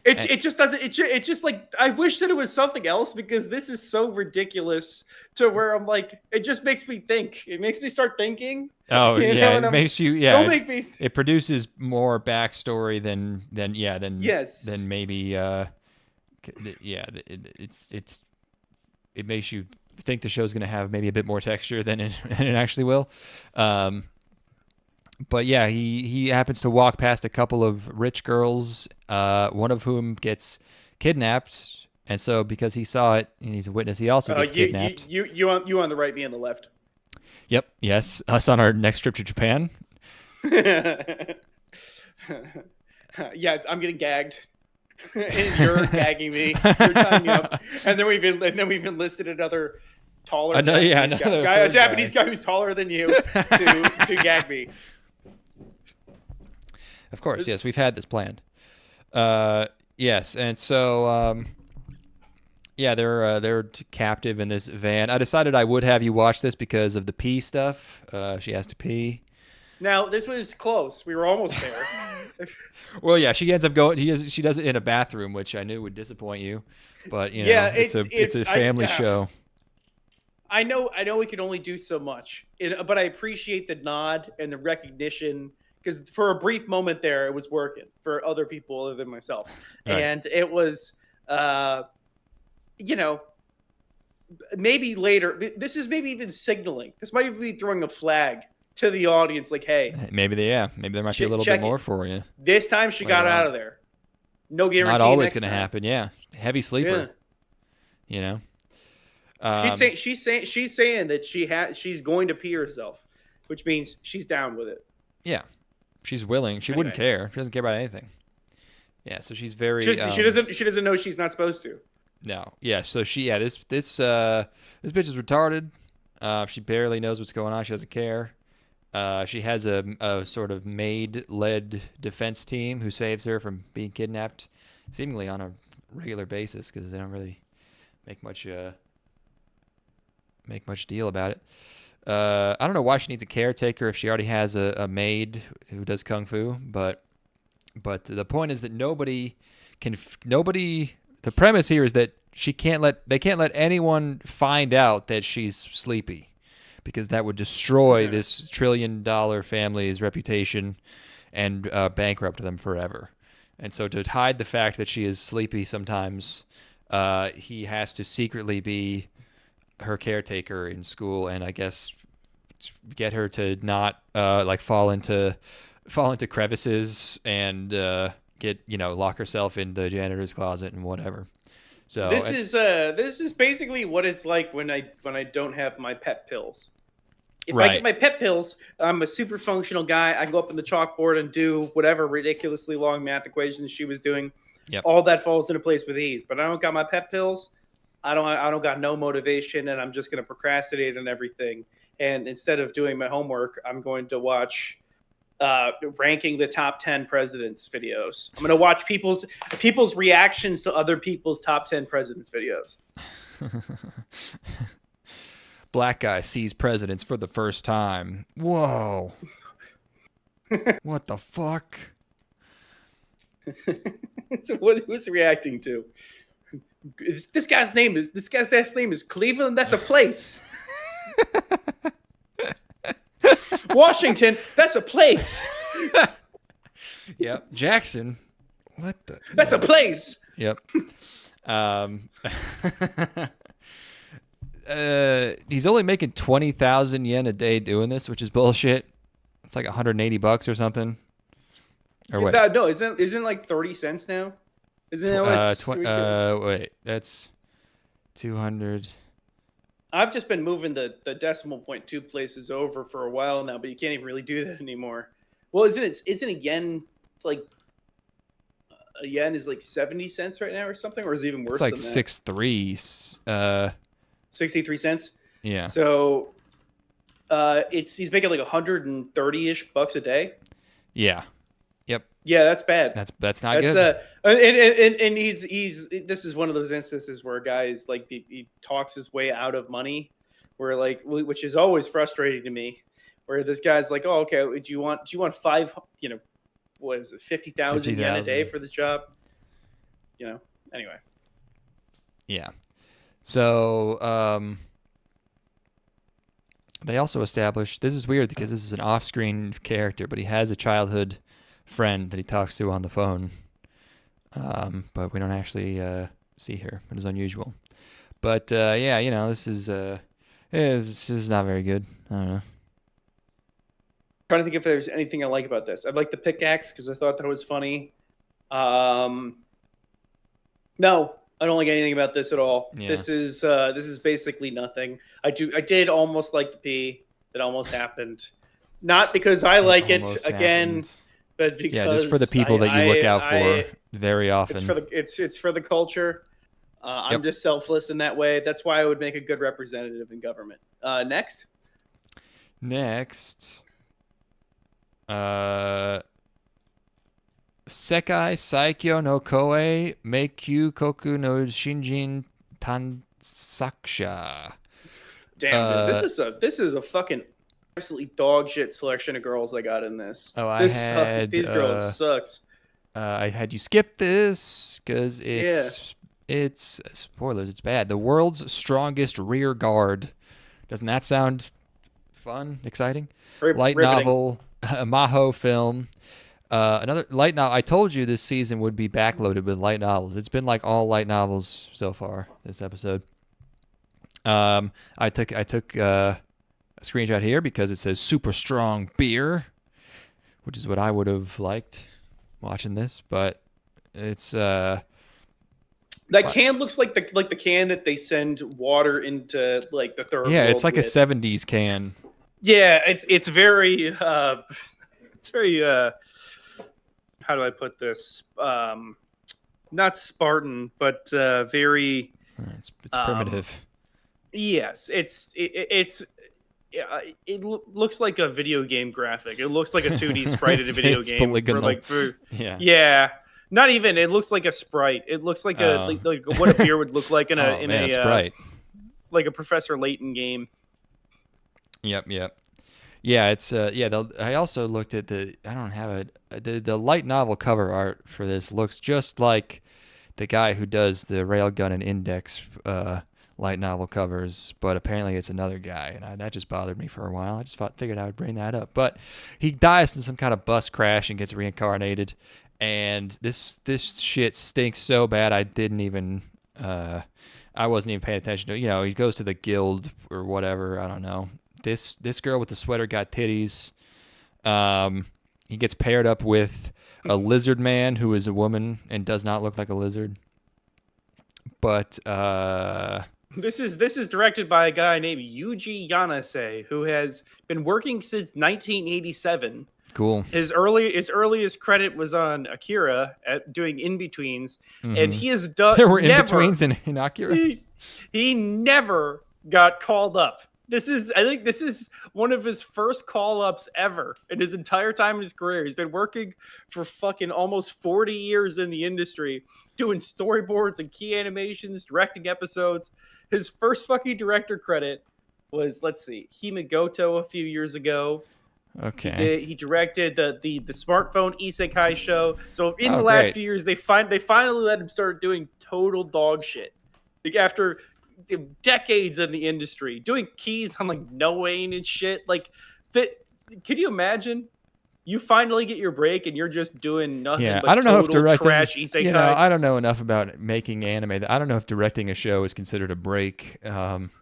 E: It just doesn't. It's just like, I wish that it was something else, because this is so ridiculous to where I'm like, it just makes me think. It makes me start thinking.
D: Oh yeah, it makes you. Yeah,
E: don't make me.
D: It produces more backstory than
E: yes.
D: than maybe. It makes you think the show's going to have maybe a bit more texture than it actually will. But yeah, he happens to walk past a couple of rich girls, one of whom gets kidnapped, and so because he saw it and he's a witness, he also gets kidnapped.
E: You on the right, me on the left.
D: Yep. Yes. Us on our next trip to Japan.
E: Yeah, I'm getting gagged. And you're gagging me. You're tying me up. And then we've enlisted another taller
D: another
E: Japanese guy who's taller than you to gag me.
D: Of course, yes, we've had this planned. Yes, and so they're captive in this van. I decided I would have you watch this because of the pee stuff. She has to pee.
E: Now, this was close. We were almost there.
D: Well, yeah, she ends up going. She does it in a bathroom, which I knew would disappoint you, but it's a family show.
E: I know we can only do so much, but I appreciate the nod and the recognition, because for a brief moment there, it was working for other people other than myself, right. And it was, maybe later. This is maybe even signaling. This might even be throwing a flag to the audience, like, hey,
D: maybe there might be a little bit more for you.
E: This time she got out of there. No guarantee.
D: Not always going to happen. Yeah, heavy sleeper. Yeah.
E: She's saying that she's going to pee herself, which means she's down with it.
D: Yeah, she's willing. She wouldn't care. She doesn't care about anything. Yeah, so she's very.
E: She doesn't know she's not supposed to.
D: No. Yeah. So this bitch is retarded. She barely knows what's going on. She doesn't care. She has a sort of maid-led defense team who saves her from being kidnapped, seemingly on a regular basis, because they don't really make much deal about it. I don't know why she needs a caretaker if she already has a maid who does kung fu, but the point is that nobody. The premise here is that they can't let anyone find out that she's sleepy, because that would destroy this $1 trillion family's reputation and bankrupt them forever. And so to hide the fact that she is sleepy sometimes, he has to secretly be her caretaker in school, and I guess get her to not fall into crevices and lock herself in the janitor's closet and whatever. So
E: this is basically what it's like when I don't have my pet pills. If I get my pet pills, I'm a super functional guy. I can go up on the chalkboard and do whatever ridiculously long math equations she was doing.
D: Yep.
E: All that falls into place with ease. But I don't got my pet pills. I don't got no motivation, and I'm just going to procrastinate on everything. And instead of doing my homework, I'm going to watch ranking the top 10 presidents videos. I'm going to watch people's reactions to other people's top 10 presidents videos.
D: Black guy sees presidents for the first time. Whoa. What the fuck?
E: So who's reacting to? This guy's last name is Cleveland. That's a place. Washington. That's a place.
D: Yep. Jackson. What the?
E: That's a place.
D: Yep. He's only making 20,000 yen a day doing this, which is bullshit. It's like $180 or something. Or what?
E: No, isn't like 30 cents now? Isn't that
D: wait, that's 200.
E: I've just been moving the decimal point 2 places over for a while now, but you can't even really do that anymore. Well, isn't a yen? It's like a yen is like 70 cents right now or something, or is it even worse?
D: It's like
E: than that? 63 cents.
D: Yeah.
E: So, he's making like 130-ish bucks a day.
D: Yeah. Yep.
E: Yeah, that's bad.
D: That's not good.
E: And he's this is one of those instances where a guy is like he talks his way out of money, where like which is always frustrating to me, where this guy's like, oh, okay, do you want five, what is it, 50,000 yen a day for the job? Anyway.
D: Yeah. So they also established, this is weird because this is an off-screen character, but he has a childhood friend that he talks to on the phone. But we don't actually see her, which is unusual. But this is not very good. I don't know.
E: Trying to think if there's anything I like about this. I like the pickaxe because I thought that was funny. No, I don't like anything about this at all. Yeah. This is basically nothing. I did almost like the pee that almost happened, not because I like it again, but because
D: just for the people that you look out for very often.
E: It's for the culture. I'm just selfless in that way. That's why I would make a good representative in government. Next.
D: Sekai Saikyou no Kouei Meikyuukoku no Shinjin Tansakusha.
E: Damn, dude, this is a fucking absolutely dog shit selection of girls I got in this.
D: Oh,
E: these girls sucks.
D: I had you skip this because it's spoilers. It's bad. The world's strongest rear guard. Doesn't that sound fun, exciting? Light novel, a Maho film. Another light novel. I told you this season would be backloaded with light novels. It's been like all light novels so far this episode. I took a screenshot here because it says super strong beer, which is what I would have liked watching this, but it's that
E: can looks like the can that they send water into like the third.
D: Yeah,
E: world
D: it's like
E: with.
D: A 70s can.
E: Yeah, it's very it's very how do I put this? Not Spartan, but very.
D: It's primitive.
E: Yes, it looks like a video game graphic. It looks like a 2D sprite in a video game.
D: Polygonal.
E: Yeah. Not even. It looks like a sprite. It looks like like what a beer would look like in a
D: sprite,
E: like a Professor Layton game.
D: Yep. Yeah, it's I also looked at the light novel cover art for this looks just like the guy who does the Railgun and Index light novel covers, but apparently it's another guy, and that just bothered me for a while. I just figured I would bring that up. But he dies in some kind of bus crash and gets reincarnated, and this shit stinks so bad I didn't even I wasn't even paying attention to. He goes to the guild or whatever. I don't know. This girl with the sweater got titties. He gets paired up with a lizard man who is a woman and does not look like a lizard. But
E: this is directed by a guy named Yuji Yanase, who has been working since 1987.
D: Cool.
E: His earliest credit was on Akira at doing in-betweens, and he has done.
D: There were in-betweens in Akira.
E: He never got called up. I think this is one of his first call-ups ever in his entire time in his career. He's been working for fucking almost 40 years in the industry, doing storyboards and key animations, directing episodes. His first fucking director credit was, let's see, Himigoto a few years ago.
D: Okay.
E: He directed the smartphone isekai show. So in the last few years, they finally let him start doing total dog shit. Like after decades in the industry, doing keys on like Noane and shit. Like that. Could you imagine? You finally get your break and you're just doing nothing.
D: Yeah,
E: but
D: I don't know if directing.
E: Trash isekai.
D: I don't know enough about making anime. I don't know if directing a show is considered a break. Like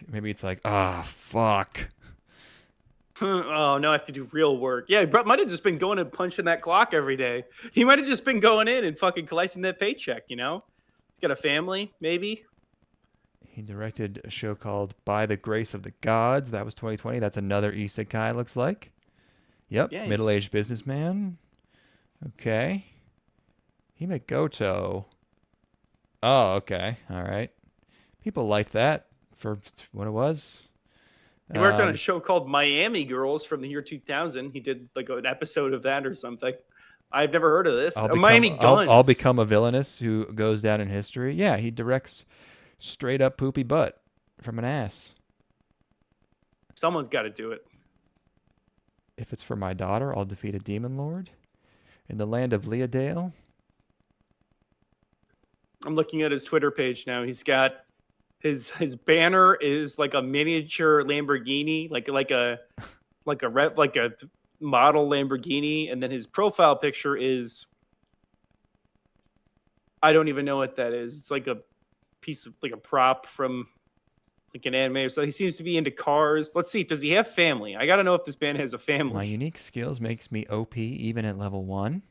D: maybe it's like, fuck.
E: Oh, no, I have to do real work. Yeah, Brett might have just been going and punching that clock every day. He might have just been going in and fucking collecting that paycheck, He's got a family, maybe.
D: He directed a show called By the Grace of the Gods. That was 2020. That's another isekai, looks like. Yep, yes. Middle-aged businessman. Okay. Himigoto. Oh, okay. All right. People liked that for what it was.
E: He worked on a show called Miami Girls from the year 2000. He did like an episode of that or something. I've never heard of this. Miami Guns.
D: I'll become a villainous who goes down in history. Yeah, he directs straight up poopy butt from an ass.
E: Someone's got to do it.
D: If it's for my daughter, I'll defeat a demon lord in the land of Leodale.
E: I'm looking at his Twitter page now. He's got his banner is like a miniature Lamborghini, like a model Lamborghini, and then his profile picture is, I don't even know what that is. It's like a piece of like a prop from like an anime or so. He seems to be into cars. Let's see. Does he have family? I got to know if this band has a family.
D: My unique skills makes me OP even at level 1.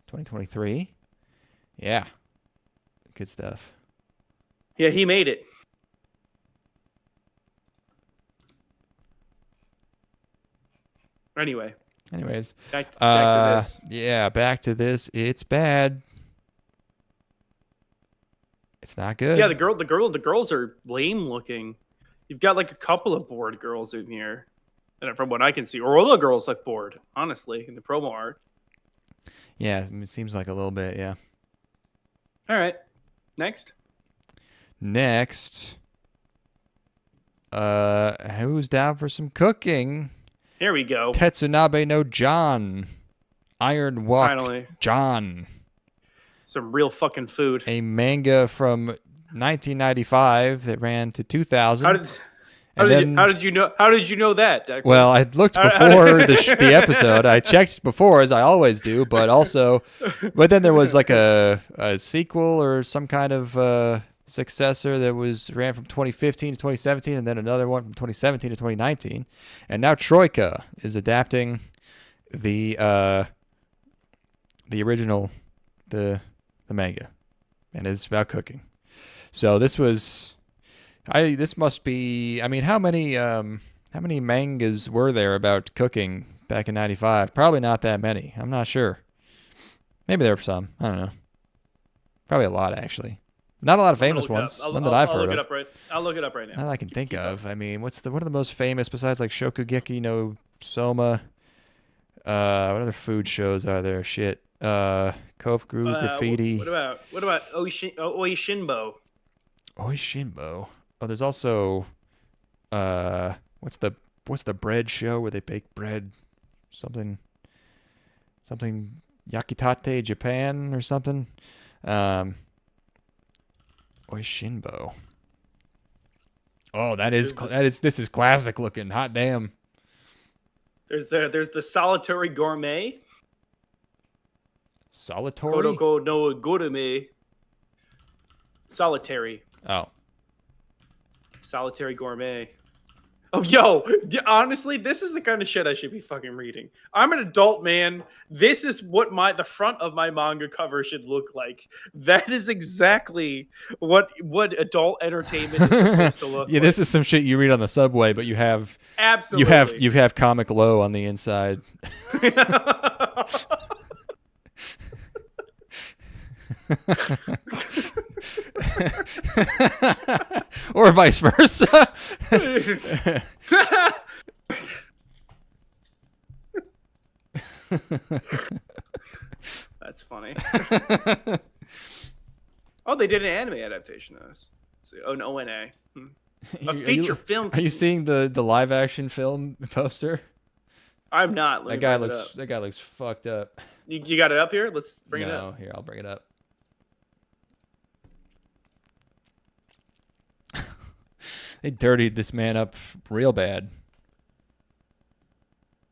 D: 2023. Yeah. Good stuff.
E: Yeah, he made it. Anyways, back to this.
D: Yeah, back to this. It's bad. It's not good.
E: Yeah, the girls are lame looking. You've got like a couple of bored girls in here, and from what I can see, or all the girls look bored. Honestly, in the promo art.
D: Yeah, it seems like a little bit. Yeah.
E: All right. Next.
D: Who's down for some cooking?
E: Here we go.
D: Tetsunabe no John. Iron Walk
E: Finally.
D: John.
E: Some real fucking food.
D: A manga from 1995 that ran to 2000.
E: How did you know that, Declan?
D: Well, I looked before the episode. I checked before, as I always do, but then there was like a sequel or some kind of successor that ran from 2015 to 2017, and then another one from 2017 to 2019, and now Troika is adapting the original the manga, and it's about cooking. So this must be. I mean, how many mangas were there about cooking back in '95? Probably not that many. I'm not sure. Maybe there were some. I don't know. Probably a lot, actually. Not a lot of famous ones. None that I've heard of.
E: I'll look it up right now.
D: Not that I can think of. I mean, what are the most famous besides like Shokugeki no Soma? What other food shows are there? Shit. Kofuku, Graffiti.
E: What about Oishinbo?
D: Oishinbo. Oh, there's also what's the bread show where they bake bread? Something Yakitate Japan or something. Oishinbo. Oh, this is classic looking. Hot damn.
E: There's the Solitary Gourmet.
D: Solitary?
E: Kotoko no Gourmet. Solitary.
D: Oh.
E: Solitary Gourmet. Oh, yo, honestly, this is the kind of shit I should be fucking reading. I'm an adult man. This is what the front of my manga cover should look like. That is exactly what adult entertainment is supposed to look like.
D: Yeah, this is some shit you read on the subway, but you have
E: absolutely
D: you have Comic Low on the inside. Or vice versa.
E: That's funny. Oh, they did an anime adaptation of this. Let's see. Oh, an ONA. A feature film.
D: Are you seeing the live action film poster?
E: I'm not.
D: That guy looks fucked up.
E: You got it up here? Let's bring it up.
D: No, here, I'll bring it up. They dirtied this man up real bad.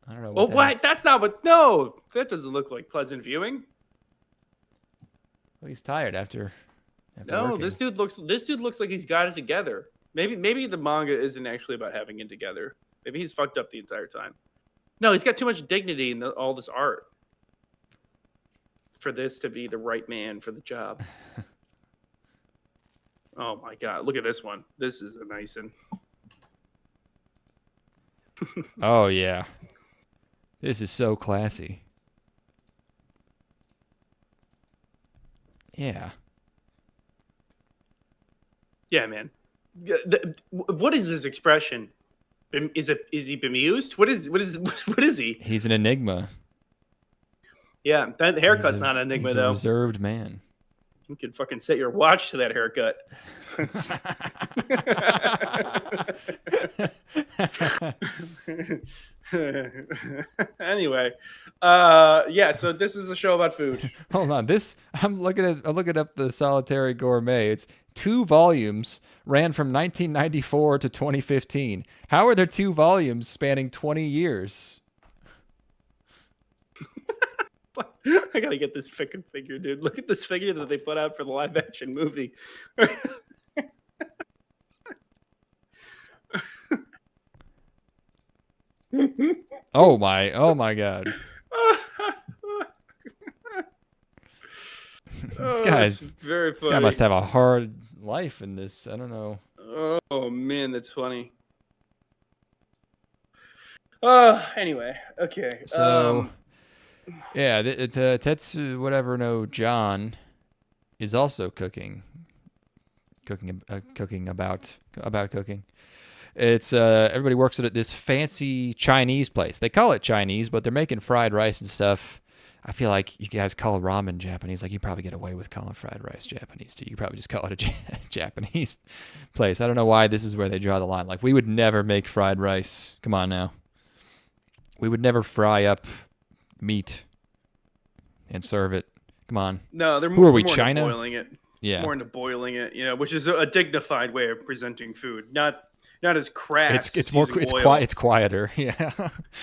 D: I don't know.
E: Oh, what? That's not what. No, that doesn't look like pleasant viewing.
D: Well, he's tired after
E: no,
D: working.
E: this dude looks like he's got it together. Maybe the manga isn't actually about having it together. Maybe he's fucked up the entire time. No, he's got too much dignity in all this art for this to be the right man for the job. Oh my god, look at this one. This is a nice one.
D: Oh yeah. This is so classy. Yeah.
E: Yeah, man. What is this expression? Is he bemused? What is he?
D: He's an enigma.
E: Yeah, that haircut's not an enigma
D: he's
E: though.
D: A reserved man.
E: You can fucking set your watch to that haircut. Anyway, yeah. So this is a show about food.
D: Hold on, I'm looking up the Solitary Gourmet. It's 2 volumes, ran from 1994 to 2015. How are there 2 volumes spanning 20 years?
E: I gotta get this fucking figure, dude. Look at this figure that they put out for the live action movie.
D: Oh my god. This
E: very funny.
D: This guy must have a hard life in this. I don't know.
E: Oh man, that's funny. Anyway, okay.
D: So yeah, Tetsu whatever no John is also cooking about cooking. It's everybody works at this fancy Chinese place. They call it Chinese, but they're making fried rice and stuff. I feel like you guys call ramen Japanese. Like, you probably get away with calling fried rice Japanese too. You probably just call it a Japanese place. I don't know why this is where they draw the line. Like, we would never make fried rice. Come on now. We would never fry up meat and serve it. Come on.
E: No, they're
D: Who are we,
E: more
D: China?
E: into boiling it.
D: Yeah.
E: More into boiling it, which is a dignified way of presenting food. Not as crass.
D: It's quieter. Yeah.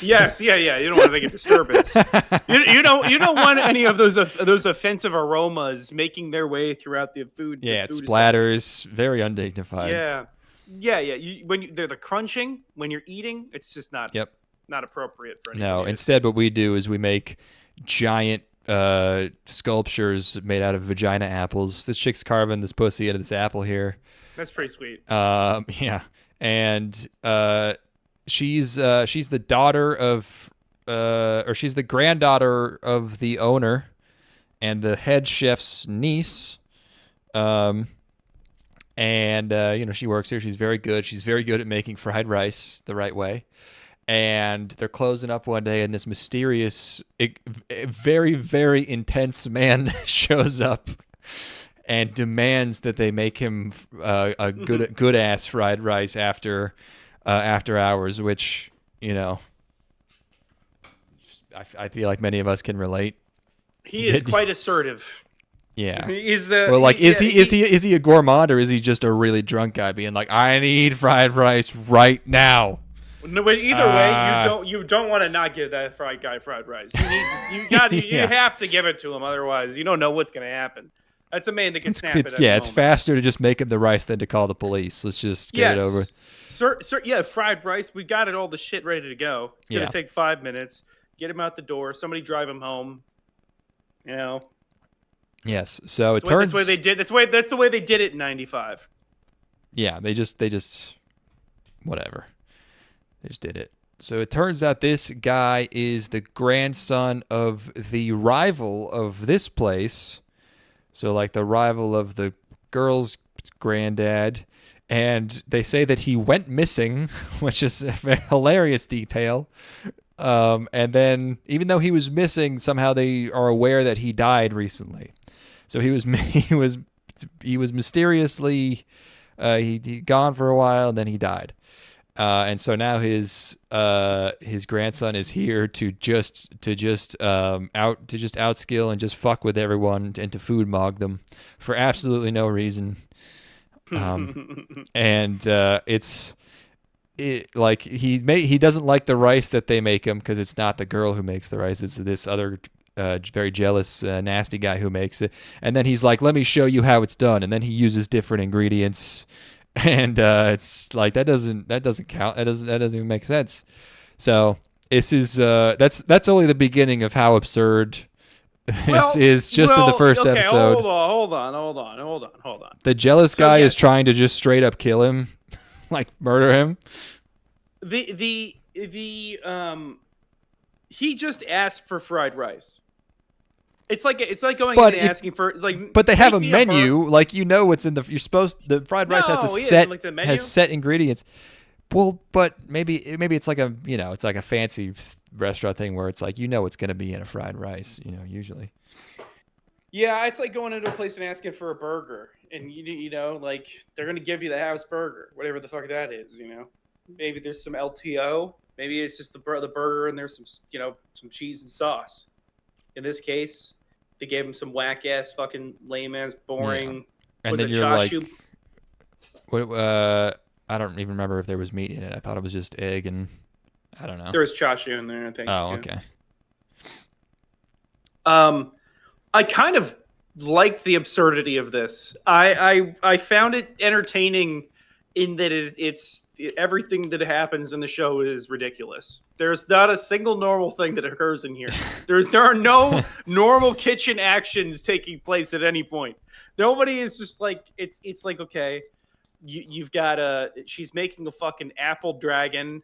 E: Yes. Yeah. You don't want to make a disturbance. you don't want any of those offensive aromas making their way throughout the food.
D: Yeah,
E: the food
D: it splatters. Very undignified.
E: Yeah. They're the crunching when you're eating, it's just not.
D: Yep.
E: Not appropriate for any.
D: No. Instead, what we do is we make giant sculptures made out of vagina apples. This chick's carving this pussy out of this apple here.
E: That's pretty sweet.
D: Yeah. And she's the daughter of or she's the granddaughter of the owner and the head chef's niece. And she works here. She's very good. She's very good at making fried rice the right way. And they're closing up one day, and this mysterious, very, very intense man shows up and demands that they make him a good ass fried rice after hours, which I feel like many of us can relate.
E: He is quite assertive.
D: Yeah.
E: He's
D: is he a gourmand, or is he just a really drunk guy being like, I need fried rice right now?
E: No, but either way, you don't want to not give that guy fried rice. You have to give it to him, otherwise you don't know what's going to happen. That's a man that can snap it.
D: It's faster to just make him the rice than to call the police. Let's just get it over.
E: Fried rice. We got all the shit ready to go. It's gonna take 5 minutes. Get him out the door. Somebody drive him home.
D: Yes. So
E: that's the way they did. That's the way they did it in '95.
D: Yeah. They just whatever. They just did it. So it turns out this guy is the grandson of the rival of this place. So, like, the rival of the girl's granddad. And they say that he went missing, which is a very hilarious detail. And then, even though he was missing, somehow they are aware that he died recently. So he was mysteriously he gone for a while, and then he died. And so now his grandson is here to just outskill and just fuck with everyone and to food mog them for absolutely no reason. And he doesn't like the rice that they make him because it's not the girl who makes the rice. It's this other very jealous, nasty guy who makes it. And then he's like, let me show you how it's done. And then he uses different ingredients. And it's like that doesn't count. That doesn't even make sense. So this is that's only the beginning of how absurd this is. Just in the first episode.
E: Hold on.
D: The jealous guy is trying to just straight up kill him, like murder him.
E: He just asked for fried rice. It's like going in and asking for like.
D: But they have a menu, like what's in the. You're supposed the fried rice has set ingredients. Well, but maybe it's like a it's like a fancy restaurant thing where it's like it's going to be in a fried rice, usually.
E: Yeah, it's like going into a place and asking for a burger, and like they're gonna give you the house burger, whatever the fuck that is. Maybe there's some LTO, maybe it's just the burger and there's some some cheese and sauce. In this case, they gave him some whack ass, fucking lame ass, boring.
D: Yeah. And then you're chashu? Like, what? I don't even remember if there was meat in it. I thought it was just egg and I don't know.
E: There was chashu in there, I think.
D: Oh, okay.
E: I kind of liked the absurdity of this. I found it entertaining in that it's everything that happens in the show is ridiculous. There's not a single normal thing that occurs in here. There are no normal kitchen actions taking place at any point. Nobody is just like it's like, okay, you've got she's making a fucking apple dragon.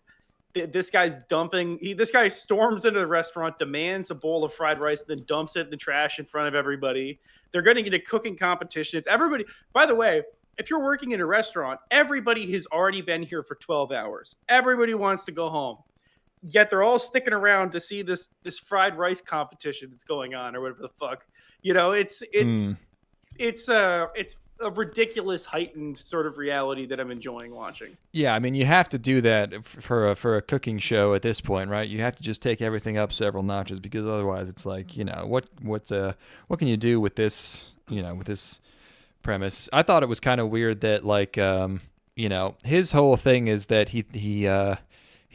E: This guy's this guy storms into the restaurant, demands a bowl of fried rice, then dumps it in the trash in front of everybody. They're going to get a cooking competition. It's everybody. By the way, if you're working in a restaurant, everybody has already been here for 12 hours. Everybody wants to go home. Yet they're all sticking around to see this fried rice competition that's going on or whatever the fuck. It's a ridiculous heightened sort of reality that I'm enjoying watching.
D: Yeah, I mean, you have to do that for a cooking show at this point, right? You have to just take everything up several notches because otherwise it's like, what can you do with this, with this premise? I thought it was kind of weird that like his whole thing is that he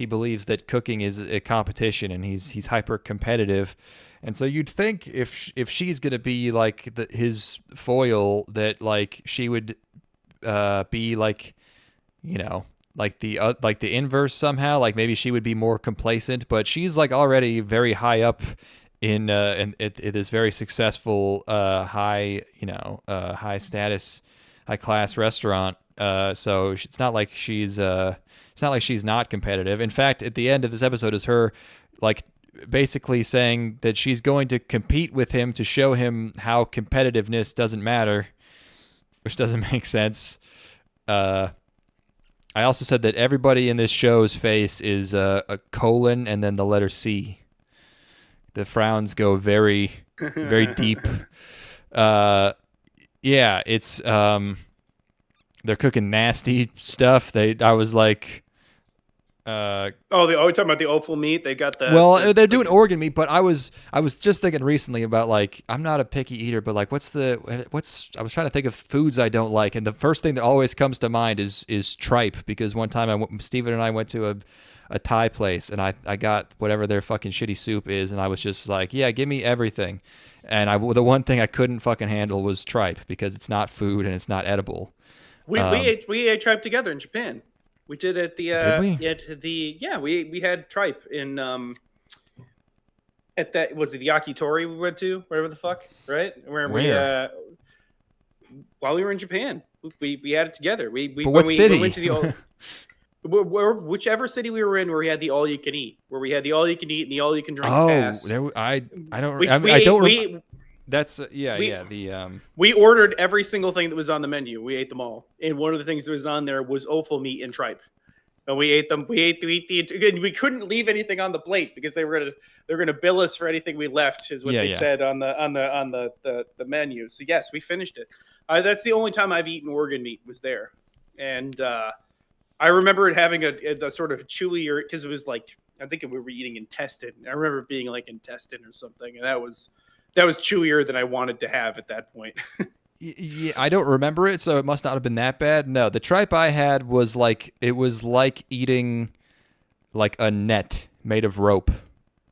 D: believes that cooking is a competition and he's hyper competitive. And so you'd think if she's gonna be like his foil, that like she would be like, like the inverse somehow. Like maybe she would be more complacent, but she's like already very high up in this very successful high status, high class restaurant. So it's not like she's not competitive. In fact, at the end of this episode is her like basically saying that she's going to compete with him to show him how competitiveness doesn't matter, which doesn't make sense. I also said that everybody in this show's face is a colon and then the letter C. The frowns go very, very deep. Yeah, it's they're cooking nasty stuff. I was like,
E: you're talking about the offal meat? They got
D: the they're doing organ meat, but I was just thinking recently about like I'm not a picky eater, but like I was trying to think of foods I don't like, and the first thing that always comes to mind is tripe, because one time Steven and I went to a Thai place and I got whatever their fucking shitty soup is, and I was just like, yeah, give me everything. And the one thing I couldn't fucking handle was tripe because it's not food and it's not edible.
E: We ate tripe together in Japan. We did at we had tripe in at that, was it the Yakitori we went to, whatever the fuck, right? Where? While we were in Japan, we had it together.
D: What city?
E: We went to the whichever city we were in, where we had the all you can eat, and the all you can drink. Pass. We ordered every single thing that was on the menu. We ate them all, and one of the things that was on there was offal meat and tripe, and we ate them. We couldn't leave anything on the plate because they were gonna bill us for anything we left, is what they said on the menu. So yes, we finished it. That's the only time I've eaten organ meat, was there, and I remember it having a sort of chewier, because it was like, I think we were eating intestine. I remember it being like intestine or something, and that was chewier than I wanted to have at that point.
D: Yeah, I don't remember it, so it must not have been that bad. No, the tripe I had was like eating like a net made of rope.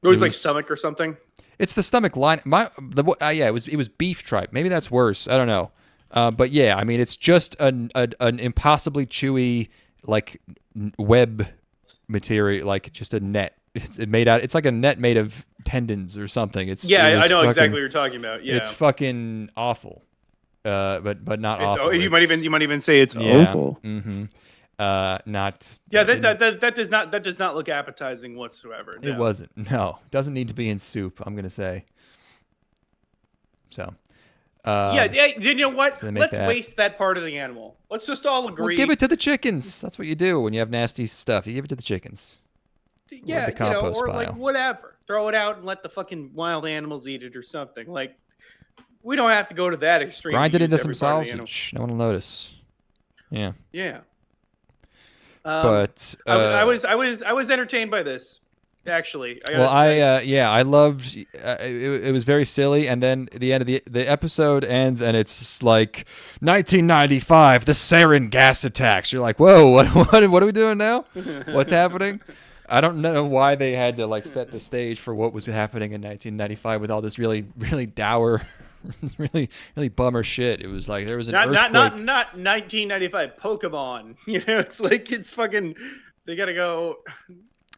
E: It was like stomach or something.
D: It's the stomach line. It was beef tripe. Maybe that's worse. I don't know. But yeah, I mean, it's just an impossibly chewy like web material, like just a net. It's like a net made of tendons or something.
E: I know exactly what you're talking about. Yeah,
D: it's fucking awful. But not awful.
E: You might even say it's awful.
D: Mm-hmm. Not.
E: Yeah, that does not look appetizing whatsoever. No.
D: It wasn't. No, it doesn't need to be in soup, I'm gonna say. So,
E: You know what?
D: So they make
E: Let's
D: that.
E: waste that part of the animal. Let's just all agree.
D: Well, give it to the chickens. That's what you do when you have nasty stuff. You give it to the chickens.
E: Yeah,
D: the compost
E: or
D: pile.
E: like whatever. Throw it out and let the fucking wild animals eat it or something. Like, we don't have to go to that extreme.
D: Grind it
E: to
D: into
E: use
D: some
E: every part of the animal.
D: sausage. No one will notice. Yeah.
E: Yeah.
D: But
E: I was entertained by this. Actually,
D: I loved. It was very silly, and then the end of the episode ends, and it's like 1995, the sarin gas attacks. You're like, whoa, what are we doing now? What's happening? I don't know why they had to like set the stage for what was happening in 1995 with all this really dour, really bummer shit. It was like there was an earthquake.
E: Not 1995 Pokemon. It's like it's fucking. They gotta go.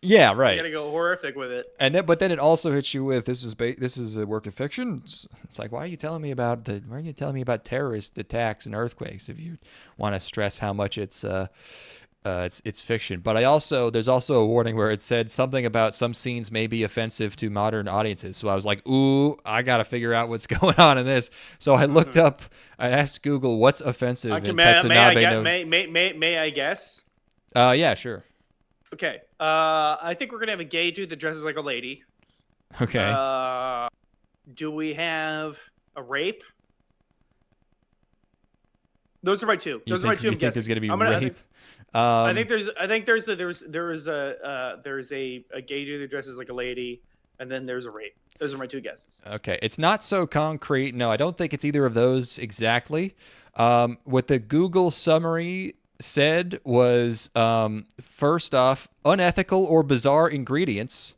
D: Yeah, right.
E: You gotta go horrific with it.
D: And then, but then it also hits you with this is a work of fiction. It's like, why are you telling me about terrorist attacks and earthquakes if you want to stress how much it's fiction? But there's also a warning where it said something about some scenes may be offensive to modern audiences. So I was like, ooh, I gotta figure out what's going on in this. So I looked up. I asked Google what's offensive in Tetsunabe.
E: May I guess?
D: Yeah, sure.
E: Okay. I think we're gonna have a gay dude that dresses like a lady.
D: Okay.
E: Do we have a rape? Those are my two.
D: You think there's gonna be rape?
E: I think there's a gay dude that dresses like a lady, and then there's a rape. Those are my two guesses.
D: Okay, it's not so concrete. No, I don't think it's either of those exactly. What the Google summary said was, first off, unethical or bizarre ingredients.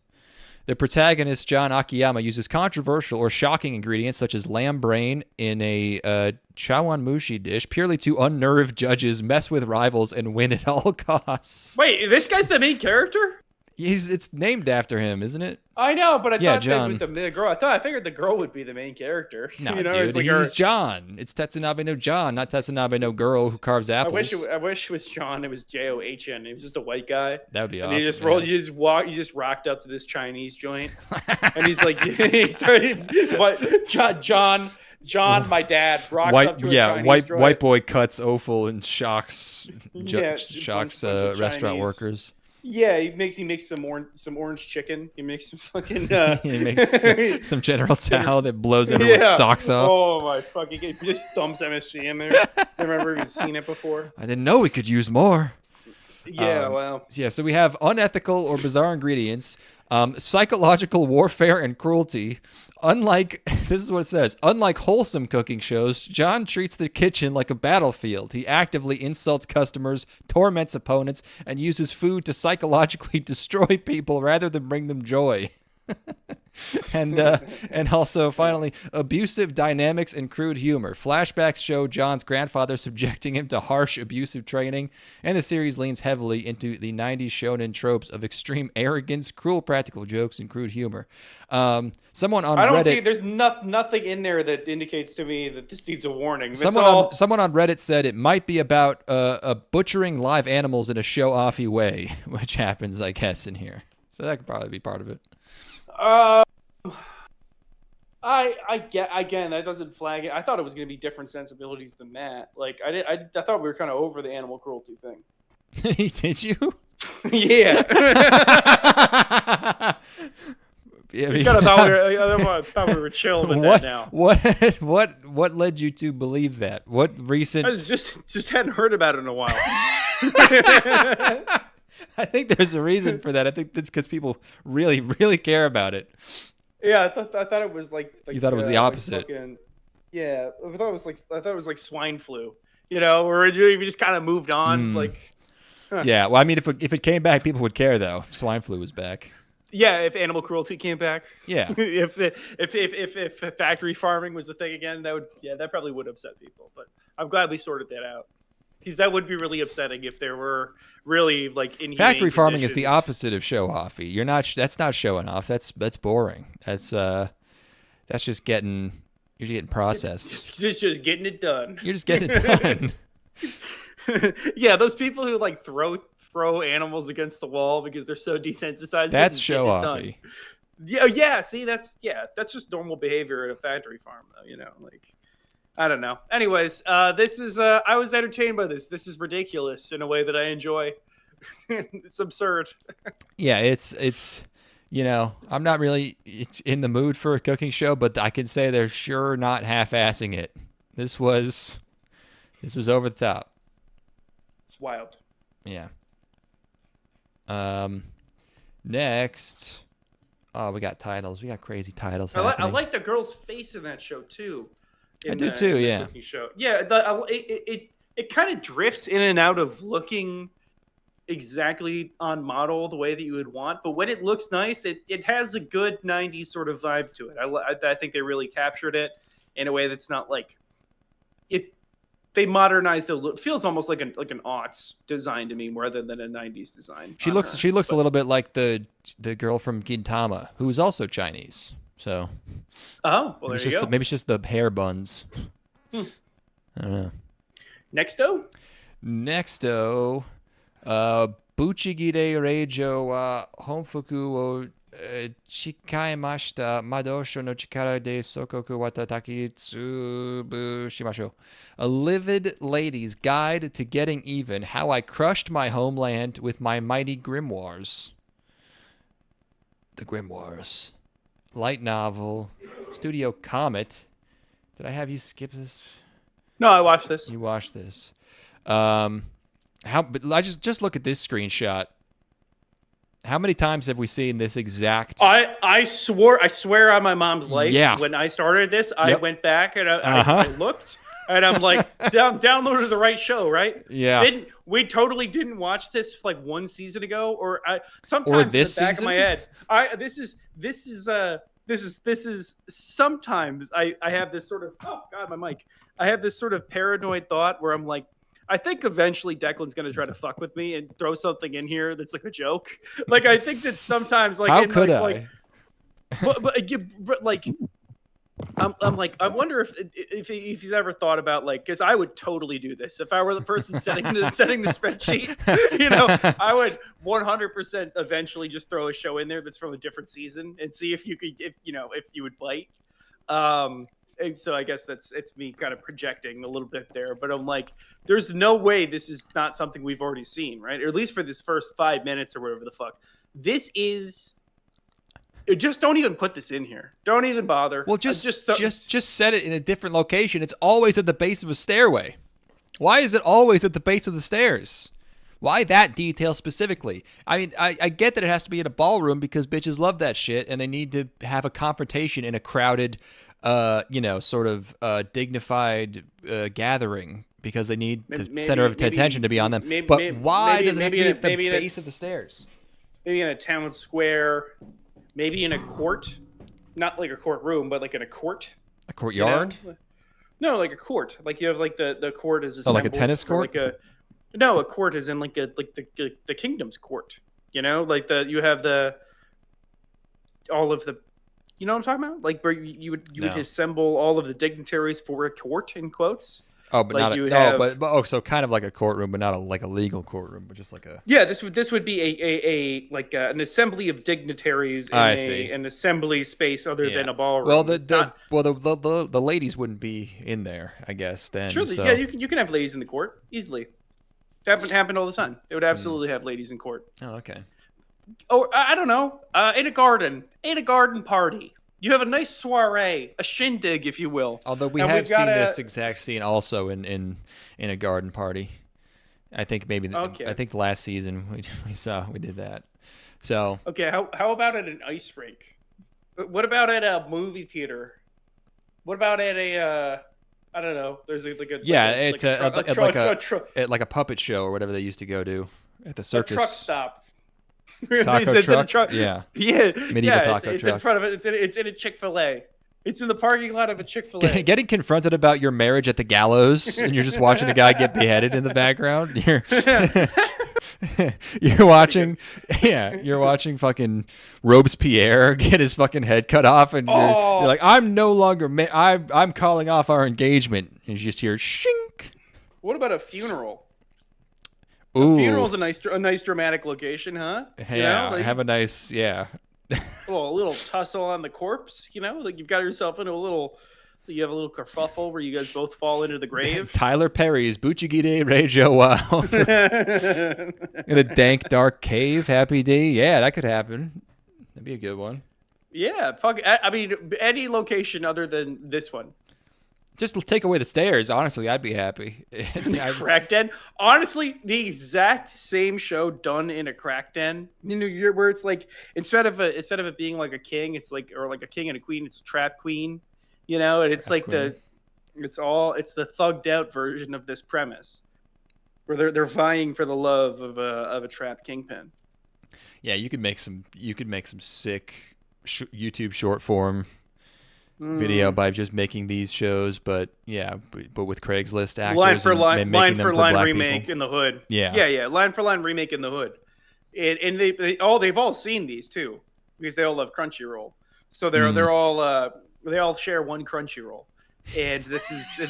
D: The protagonist, John Akiyama, uses controversial or shocking ingredients such as lamb brain in a chawanmushi dish purely to unnerve judges, mess with rivals, and win at all costs.
E: Wait, this guy's the main character?
D: It's named after him, isn't it?
E: I know, but I thought
D: John.
E: that with the girl, I figured the girl would be the main character.
D: No,
E: dude,
D: it's like he's John. It's Tetsunabe no John, not Tetsunabe no girl who carves apples.
E: I wish it was John. It was John. It was just a white guy.
D: That would be awesome.
E: And he just rolled. You just rocked up to this Chinese joint, and he's like, he started. What? John, my dad, rocks up to a Chinese joint.
D: White boy cuts offal and shocks
E: bunch of
D: restaurant
E: Chinese
D: workers.
E: Yeah, he makes some orange chicken. He makes some fucking.
D: He makes some General Tso that blows everyone's socks off.
E: Oh my fucking! He just dumps MSG in there. I remember even seen it before.
D: I didn't know we could use more.
E: Yeah, well.
D: Yeah, so we have unethical or bizarre ingredients, psychological warfare and cruelty. Unlike, this is what it says, unlike wholesome cooking shows, John treats the kitchen like a battlefield. He actively insults customers, torments opponents, and uses food to psychologically destroy people rather than bring them joy. And also, finally, abusive dynamics and crude humor. Flashbacks show John's grandfather subjecting him to harsh, abusive training, and the series leans heavily into the 90s shonen tropes of extreme arrogance, cruel practical jokes, and crude humor. Someone on Reddit...
E: There's nothing in there that indicates to me that this needs a warning.
D: Someone on Reddit said it might be about butchering live animals in a show-offy way, which happens, I guess, in here. So that could probably be part of it.
E: I get again that doesn't flag it. I thought it was going to be different sensibilities than that. Like I thought we were kind of over the animal cruelty thing.
D: Did you?
E: Yeah.
D: Yeah,
E: kind of thought we were chill with that now.
D: What led you to believe that? What recent?
E: I was just hadn't heard about it in a while.
D: I think there's a reason for that. I think it's because people really, really care about it.
E: Yeah, I thought it was like
D: you thought it was the opposite.
E: Yeah, I thought it was like swine flu. Where we just kind of moved on.
D: Yeah, well, I mean, if it came back, people would care though. If swine flu was back.
E: Yeah, if animal cruelty came back.
D: Yeah.
E: if factory farming was the thing again, that probably would upset people. But I'm glad we sorted that out. Because that would be really upsetting if there were really like inhumane
D: factory farming
E: conditions.
D: is the opposite of show-offy. That's not showing off. That's boring. That's just you're getting processed.
E: It's just getting it done.
D: You're just getting it done.
E: Yeah, those people who like throw animals against the wall because they're so desensitized.
D: That's show-offy.
E: Yeah. See, that's just normal behavior at a factory farm, though. I don't know. Anyways, this is I was entertained by this. This is ridiculous in a way that I enjoy. It's absurd.
D: Yeah, it's I'm not really in the mood for a cooking show, but I can say they're sure not half-assing it. This was over the top.
E: It's wild.
D: Yeah. Next, we got titles. We got crazy titles.
E: I like the girl's face in that show too.
D: I do too. Yeah.
E: Show. Yeah. It kind of drifts in and out of looking exactly on model the way that you would want, but when it looks nice, it has a good 90s sort of vibe to it. I think they really captured it in a way that's not like it. They modernized it. It feels almost like an aughts design to me rather than a 90s design. She looks
D: a little bit like the girl from Gintama, who is also Chinese. So
E: well, there you go.
D: Maybe it's just the hair buns. I don't know. Nexto, Buchigire Reijo wa Honfuku wo chikaimashita madosho no chikara de sokoku watataki tsubu shimashou. A livid lady's guide to getting even, how I crushed my homeland with my mighty grimoires. The grimoires. Light novel. Studio Comet. Did I have you skip this?
E: No, I watched this.
D: You watched this. But I just look at this screenshot. How many times have we seen this exact?
E: I swear on my mom's life.
D: Yeah.
E: When I started this, I went back and I looked, and I'm like, downloaded the right show, right?
D: Yeah.
E: We totally didn't watch this like one season ago, or sometimes
D: this
E: in the back
D: season?
E: of my head. This is sometimes I have this sort of my mic. I have this sort of paranoid thought where I'm like, I think eventually Declan's going to try to fuck with me and throw something in here that's like a joke. Like, I think that sometimes, like,
D: how could I?
E: But like, I'm like, I wonder if he's ever thought about, like, because I would totally do this if I were the person setting the spreadsheet. I would 100% eventually just throw a show in there that's from a different season and see if you would bite. And so I guess it's me kind of projecting a little bit there, but I'm like, there's no way this is not something we've already seen, right? Or at least for this first 5 minutes or whatever the fuck. This is. Just don't even put this in here. Don't even bother.
D: Well, just set it in a different location. It's always at the base of a stairway. Why is it always at the base of the stairs? Why that detail specifically? I mean, I get that it has to be in a ballroom because bitches love that shit, and they need to have a confrontation in a crowded, sort of dignified gathering because they need the center of attention to be on them. But why does it have to be at the base of the stairs?
E: Maybe in a town square, maybe in a court, not like a courtroom, but like in a court.
D: A courtyard?
E: No, like a court. Like you have like the court is
D: like a tennis court.
E: A court is in like the kingdom's court. Like you have all of the. You know what I'm talking about? Like where you would assemble all of the dignitaries for a court in quotes.
D: Oh, but so kind of like a courtroom, but not like a legal courtroom, but just like a.
E: Yeah, this would be an assembly of dignitaries in an assembly space other than a ballroom.
D: Well, the ladies wouldn't be in there, I guess. Then
E: surely,
D: so.
E: Yeah, you can have ladies in the court easily. It happened all the time. They would absolutely have ladies in court.
D: Oh, okay.
E: Or I don't know, in a garden party. You have a nice soiree, a shindig, if you will.
D: Although we have seen this exact scene also in a garden party. I think maybe I think last season we did that. So
E: okay, how about at an ice rink? What about at a movie theater? What about at a I don't know. There's like
D: a puppet show or whatever they used to go to at the circus.
E: A truck stop.
D: Taco truck? Yeah. Medieval taco truck.
E: It's in front of it. It's in a Chick-fil-A. It's in the parking lot of a Chick-fil-A.
D: Getting confronted about your marriage at the gallows, and you're just watching the guy get beheaded in the background. You're watching fucking Robespierre get his fucking head cut off, and you're like, I'm no longer. I'm calling off our engagement. And you just hear shink.
E: What about a funeral?
D: Ooh.
E: A funeral's a nice dramatic location, huh?
D: Yeah, have a nice,
E: a little tussle on the corpse, like you've got yourself into a little You have a little kerfuffle where you guys both fall into the grave.
D: Tyler Perry's Buchigire Reijo Wow. In a dank, dark cave, Happy D. Yeah, that could happen. That'd be a good one.
E: Yeah, fuck. I mean, any location other than this one.
D: Just take away the stairs. Honestly, I'd be happy.
E: Crack den. Honestly, the exact same show done in a crack den. You know, where it's like instead of it being like a king, it's like or like a king and a queen. It's a trap queen. You know, and it's like it's the thugged out version of this premise, where they're vying for the love of a trapped kingpin.
D: Yeah, you could make some sick YouTube short form video by just making these shows, but with Craigslist actors,
E: line for line remake
D: people.
E: In the hood.
D: Yeah,
E: line for line remake in the hood, and they've all seen these too because they all love Crunchyroll, so they're all they all share one Crunchyroll, and this is they're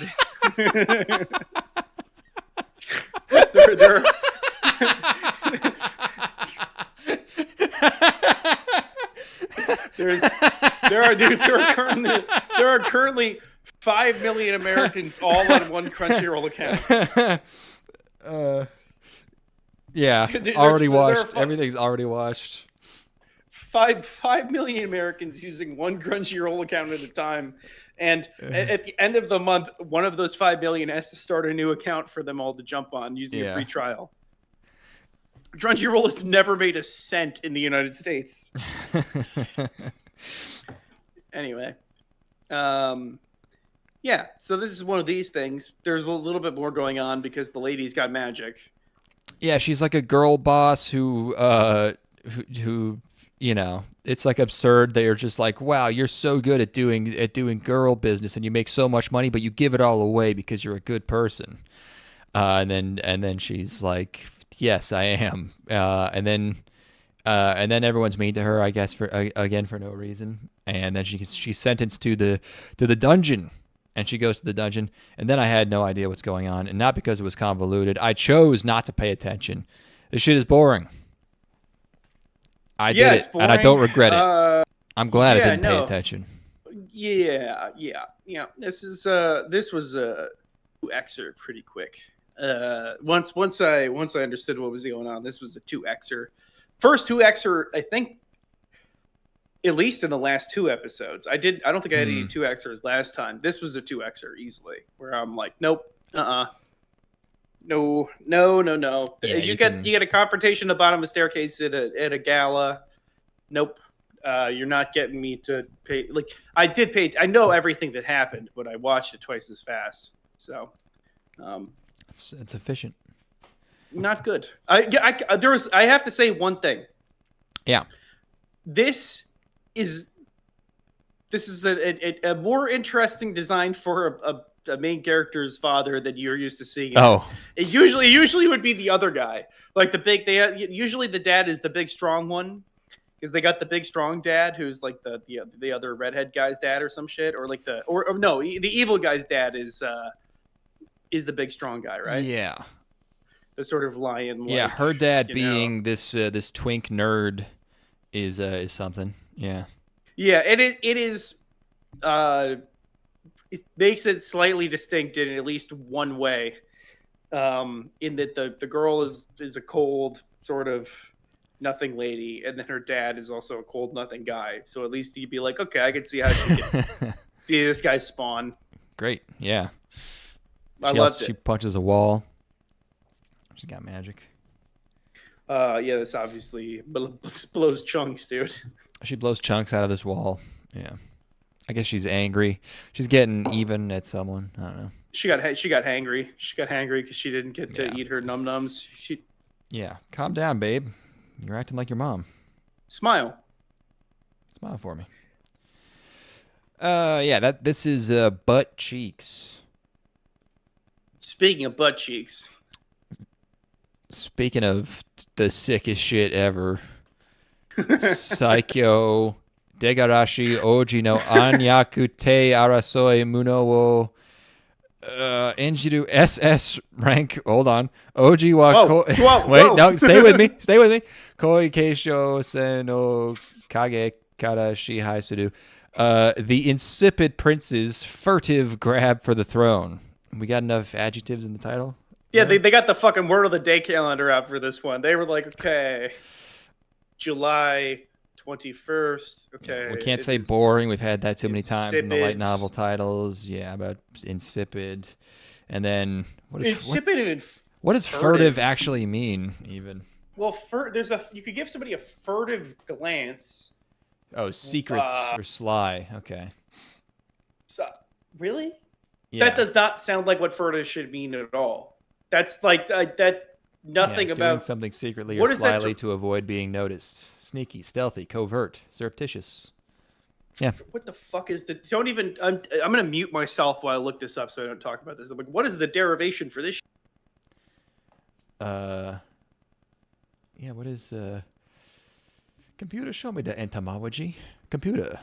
E: there are currently 5 million Americans all on one Crunchyroll account.
D: Already watched. Everything's already watched.
E: 5 million Americans using one Crunchyroll account at a time, and at the end of the month, one of those 5 million has to start a new account for them all to jump on using a free trial. Crunchyroll has never made a cent in the United States. Anyway, so this is one of these things. There's a little bit more going on because the lady's got magic.
D: Yeah, she's like a girl boss who you know, it's like absurd that you're just like, wow, you're so good at doing girl business and you make so much money, but you give it all away because you're a good person. And then she's like, yes, I am. And then everyone's mean to her, I guess, for no reason. And then she's sentenced to the dungeon, and she goes to the dungeon. And then I had no idea what's going on, and not because it was convoluted. I chose not to pay attention. This shit is boring. I did it, and I don't regret it. I'm glad I didn't pay attention.
E: Yeah. This was a 2Xer pretty quick. Once I understood what was going on, this was a 2Xer. First 2Xer, I think, at least in the last 2 episodes. I don't think I had any 2Xers last time. This was a 2Xer easily, where I'm like, nope, no. Yeah, you get a confrontation at the bottom of a staircase at a gala. Nope. You're not getting me to pay. Like, I did pay. I know everything that happened, but I watched it twice as fast. So,
D: it's efficient.
E: Not good. I have to say one thing.
D: Yeah.
E: This is a more interesting design for a main character's father than you're used to seeing. It usually would be the other guy, like usually the dad is the big strong one, because they got the big strong dad who's like the other redhead guy's dad or some shit, or like the evil guy's dad is the big strong guy, right?
D: Yeah.
E: The sort of lion.
D: Yeah, her dad being this twink nerd is something. Yeah. Yeah,
E: and it is. It makes it slightly distinct in at least one way, in that the girl is a cold sort of nothing lady, and then her dad is also a cold nothing guy. So at least you'd be like, okay, I can see how she can be this guy's spawn.
D: Great, yeah.
E: I loved it.
D: She punches a wall. She's got magic.
E: Yeah, this obviously blows chunks, dude.
D: She blows chunks out of this wall. Yeah. I guess she's angry. She's getting even at someone. I don't know. She got
E: hangry. She got hangry because she didn't get to eat her num-nums.
D: Yeah. Calm down, babe. You're acting like your mom.
E: Smile
D: for me. This is Butt Cheeks.
E: Speaking of butt cheeks.
D: Speaking of the sickest shit ever. Saikyou Degarashi Oji no Anyaku te Arasoi Muno wo Enjiru SS rank. Hold on. Oji wa wait, no, stay with me. Koi Keishou-sen no Kage kara shihai suru. The insipid prince's furtive grab for the throne. We got enough adjectives in the title?
E: Yeah, they got the fucking word of the day calendar out for this one. They were like, okay, July 21st. Okay.
D: We can't say boring. We've had that too many times in the light
E: insipid.
D: novel titles. Yeah, about insipid. And then what does furtive actually mean even?
E: Well, you could give somebody a furtive glance.
D: Oh, secret or sly. Okay.
E: So, really?
D: Yeah.
E: That does not sound like what furtive should mean at all. That's like that. Nothing
D: doing
E: about
D: something secretly
E: what
D: or
E: is that
D: slyly to avoid being noticed. Sneaky, stealthy, covert, surreptitious. Yeah.
E: What the fuck is the? Don't even. I'm gonna mute myself while I look this up so I don't talk about this. I'm like, what is the derivation for this?
D: Yeah. What is computer? Show me the etymology. Computer.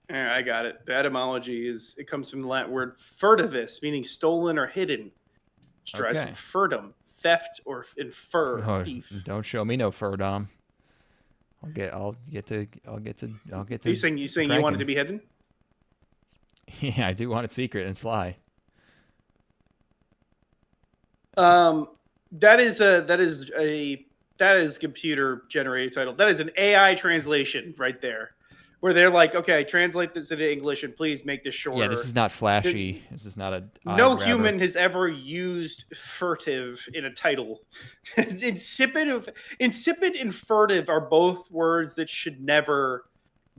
E: Yeah, I got it. The etymology it comes from the Latin word furtivus, meaning stolen or hidden. Which derives from furtum, theft or infer.
D: Oh,
E: thief.
D: don't show me no furdom. I'll get to.
E: Are you saying you want it to be hidden?
D: Yeah, I do want it secret and sly.
E: That is computer generated title. That is an AI translation right there, where they're like, okay, translate this into English and please make this shorter.
D: Yeah, this is not flashy. This is not a.
E: No human has ever used furtive in a title. Insipid and furtive are both words that should never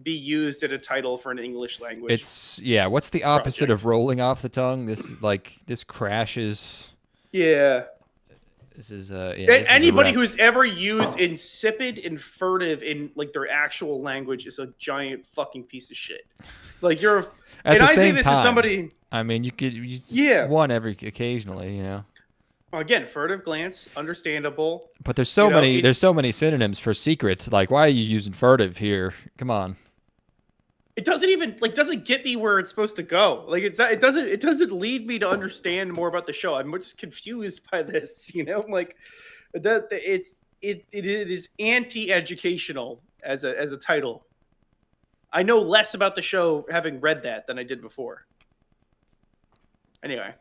E: be used in a title for an English language.
D: What's the opposite of rolling off the tongue? This crashes.
E: Yeah.
D: This is
E: anybody who's ever used insipid and furtive in like their actual language is a giant fucking piece of shit. Like you're I say this as somebody.
D: I mean, you one every occasionally, you know.
E: Again, furtive glance, understandable.
D: But there's so many synonyms for secrets. Like, why are you using furtive here? Come on.
E: It doesn't get me where it's supposed to go. Like it doesn't lead me to understand more about the show. I'm just confused by this, you know? Like that it is anti-educational as a title. I know less about the show having read that than I did before. Anyway,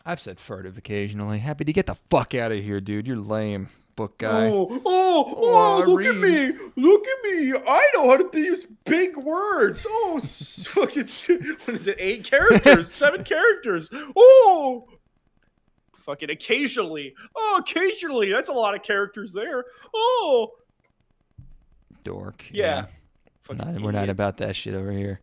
D: I've said furtive occasionally. Happy to get the fuck out of here, dude. You're lame, book guy.
E: Look at me. Look at me. I know how to use big words. Oh, what is it? 8 characters, 7 characters. Oh, fucking occasionally. Oh, occasionally. That's a lot of characters there. Oh,
D: dork.
E: Yeah.
D: We're not about that shit over here.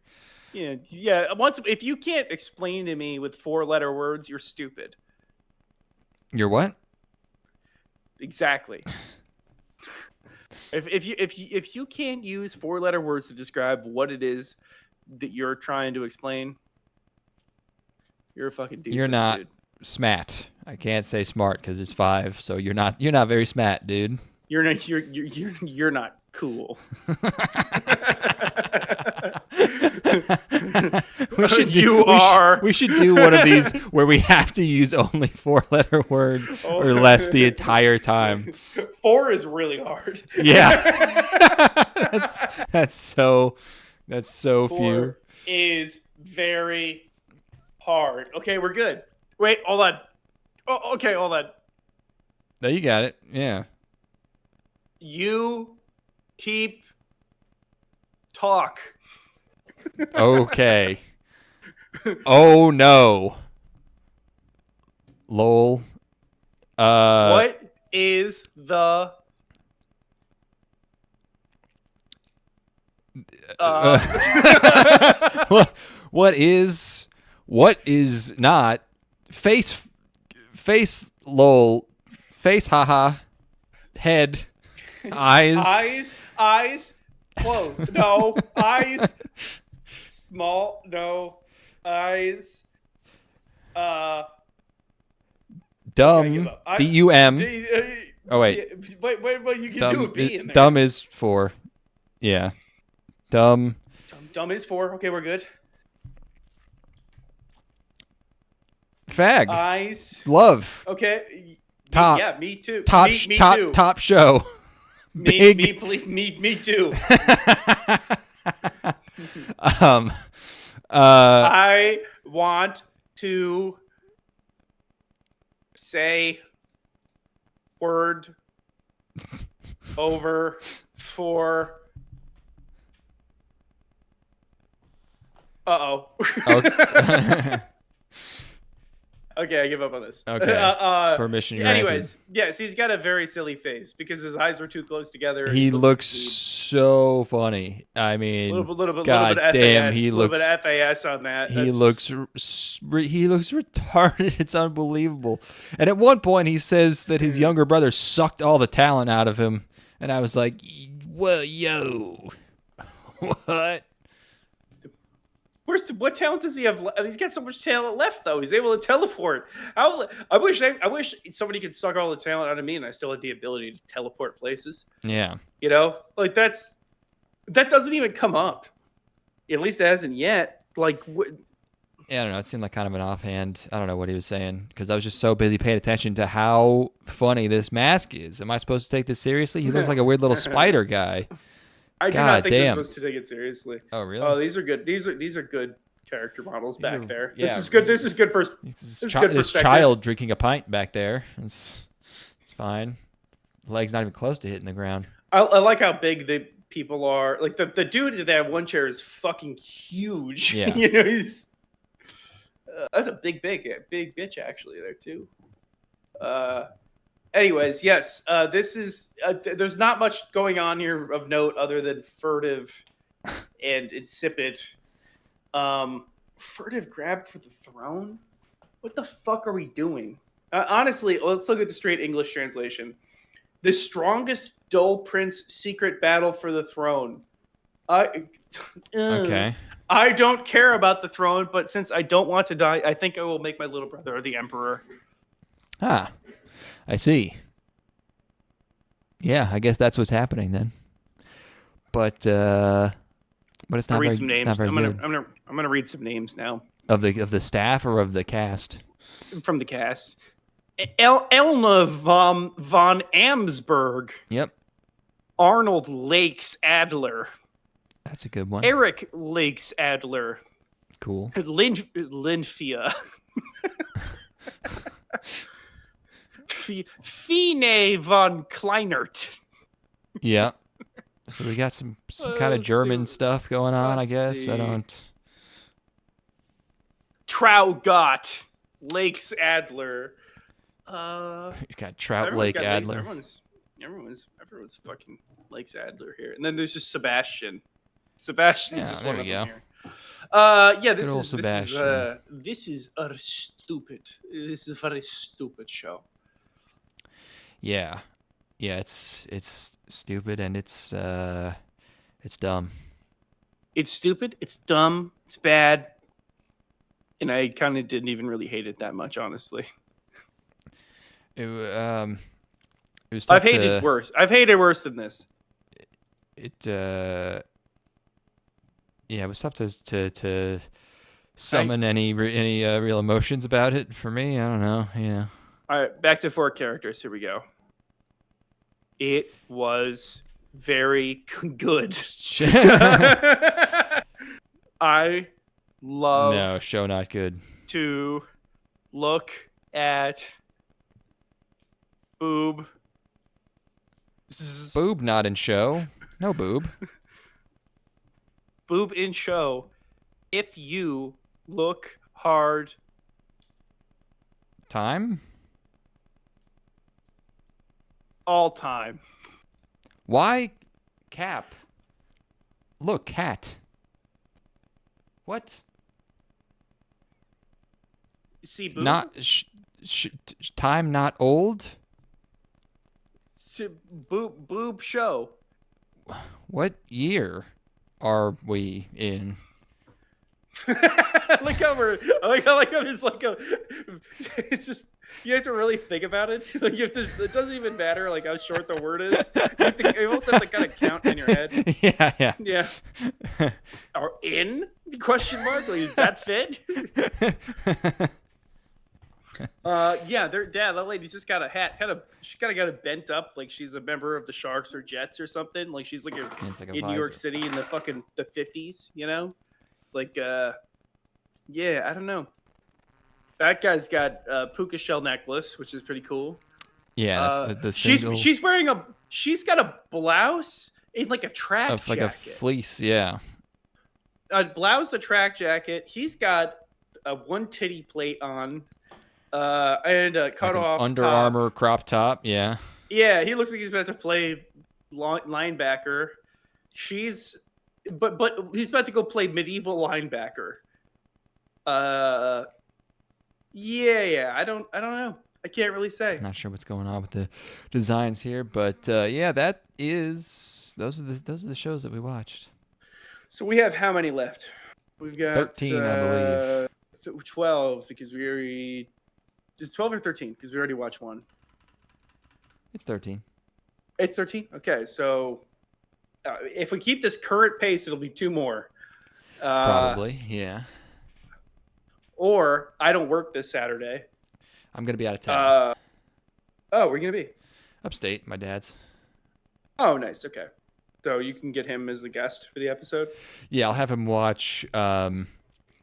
E: Yeah. If you can't explain to me with 4-letter words, you're stupid.
D: You're what?
E: Exactly. If you can't use 4-letter words to describe what it is that you're trying to explain, you're a fucking doofus.
D: You're not smart. I can't say smart because it's 5. So you're not very smart, dude.
E: You're not cool.
D: We should do one of these where we have to use only 4-letter words or less the entire time.
E: 4 is really hard.
D: Yeah. that's so
E: 4
D: few.
E: Is very hard. Okay, we're good. Wait, hold on. Oh, okay, hold on.
D: No, you got it. Yeah.
E: You keep talk.
D: Okay. Oh no. Lol.
E: What is the
D: what is not face lol face haha head eyes whoa
E: no eyes small no eyes
D: dumb D-U-M. Oh wait
E: you can
D: dumb,
E: do a B in there.
D: Dumb is 4. Yeah. Dumb
E: is 4. Okay, we're good.
D: Fag.
E: Eyes.
D: Love.
E: Okay.
D: Top.
E: Yeah, me too.
D: Top.
E: Me
D: top.
E: too.
D: Top show.
E: Me too. I want to say word over for.
D: Okay.
E: Okay, I give up on this.
D: Okay. Permission granted.
E: Anyways, yes, he's got a very silly face because his eyes were too close together.
D: He looks so funny. I mean,
E: little bit
D: God
E: of
D: damn,
E: FAS,
D: he
E: little
D: looks.
E: bit of FAS on that.
D: He looks retarded. It's unbelievable. And at one point, he says that his younger brother sucked all the talent out of him, and I was like, "Well, yo, what?"
E: What talent does he have? He's got so much talent left, though. He's able to teleport. I wish somebody could suck all the talent out of me, and I still had the ability to teleport places.
D: Yeah,
E: you know, like that doesn't even come up. At least it hasn't yet. Like,
D: yeah, I don't know. It seemed like kind of an offhand. I don't know what he was saying because I was just so busy paying attention to how funny this mask is. Am I supposed to take this seriously? He looks like a weird little spider guy.
E: I do not think you're supposed to take it seriously.
D: Oh, really?
E: Oh, these are good. These are good character models back there.
D: Yeah,
E: this is good. This is good.
D: This child drinking a pint back there. It's fine. Leg's not even close to hitting the ground.
E: I like how big the people are. Like the dude in that one chair is fucking huge.
D: Yeah.
E: You know, he's that's a big bitch actually there too. Anyways, yes, this is. There's not much going on here of note other than furtive and insipid. Furtive grab for the throne? What the fuck are we doing? Honestly, let's look at the straight English translation. The strongest dull prince secret battle for the throne.
D: Okay.
E: I don't care about the throne, but since I don't want to die, I think I will make my little brother the emperor.
D: Ah. I see. Yeah, I guess that's what's happening then. But it's not very,
E: read some names.
D: It's not very good.
E: I'm gonna read some names now.
D: Of the staff or of the cast?
E: From the cast. Elna von Amsberg.
D: Yep.
E: Arnold Lakes Adler.
D: That's a good one.
E: Eric Lakes Adler.
D: Cool.
E: Linfia. Fine von Kleinert.
D: Yeah. So we got some kind of German stuff going on, I guess.
E: See.
D: I don't.
E: Traugot Lakes Adler.
D: You got Trout Lake Adler.
E: Everyone's fucking Lakes Adler here. And then there's just Sebastian. Sebastian is just one of them here. Yeah, this is a stupid. This is a very stupid show.
D: Yeah, it's stupid and it's dumb. It's
E: stupid. It's dumb. It's bad. And I kind of didn't even really hate it that much, honestly.
D: It was tough.
E: I've hated worse. I've hated worse than this.
D: It was tough to summon any real emotions about it for me. I don't know. Yeah.
E: All right, back to 4 characters. Here we go. It was very good. I love.
D: No, show not good.
E: To look at boob.
D: Boob not in show. No boob.
E: Boob in show. If you look hard.
D: Time?
E: All time.
D: Why Cap? Look, cat. What?
E: See, boob?
D: Not time not old?
E: Boob show.
D: What year are we in?
E: I like how there's like a. It's just you have to really think about it. Like you have to. It doesn't even matter like how short the word is. You also have to kind of count in your head.
D: Yeah.
E: Are in question mark? Like, does that fit? Yeah, that lady's just got a hat, she's got it bent up like she's a member of the Sharks or Jets or something. Like she's like, in New York City in the 50s, you know? Like, yeah, I don't know. That guy's got a puka shell necklace, which is pretty cool.
D: Yeah,
E: she's got a blouse in like a track jacket.
D: Like a fleece, yeah.
E: A blouse, a track jacket. He's got a one titty plate on, and a cut off
D: Under
E: top.
D: Armour crop top, yeah.
E: Yeah, he looks like he's about to play linebacker. But he's about to go play medieval linebacker. Yeah. I don't know. I can't really say.
D: Not sure what's going on with the designs here, but yeah, those are the shows that we watched.
E: So we have how many left? We've got
D: 13, I believe.
E: 12 because we already. It's 12 or 13 because we already watched one.
D: It's 13.
E: It's 13. Okay, so if we keep this current pace, it'll be 2 more.
D: Probably, yeah.
E: Or I don't work this Saturday.
D: I'm gonna be out of town.
E: Where are you gonna be?
D: Upstate, my dad's.
E: Oh, nice. Okay, so you can get him as the guest for the episode.
D: Yeah, I'll have him watch Tai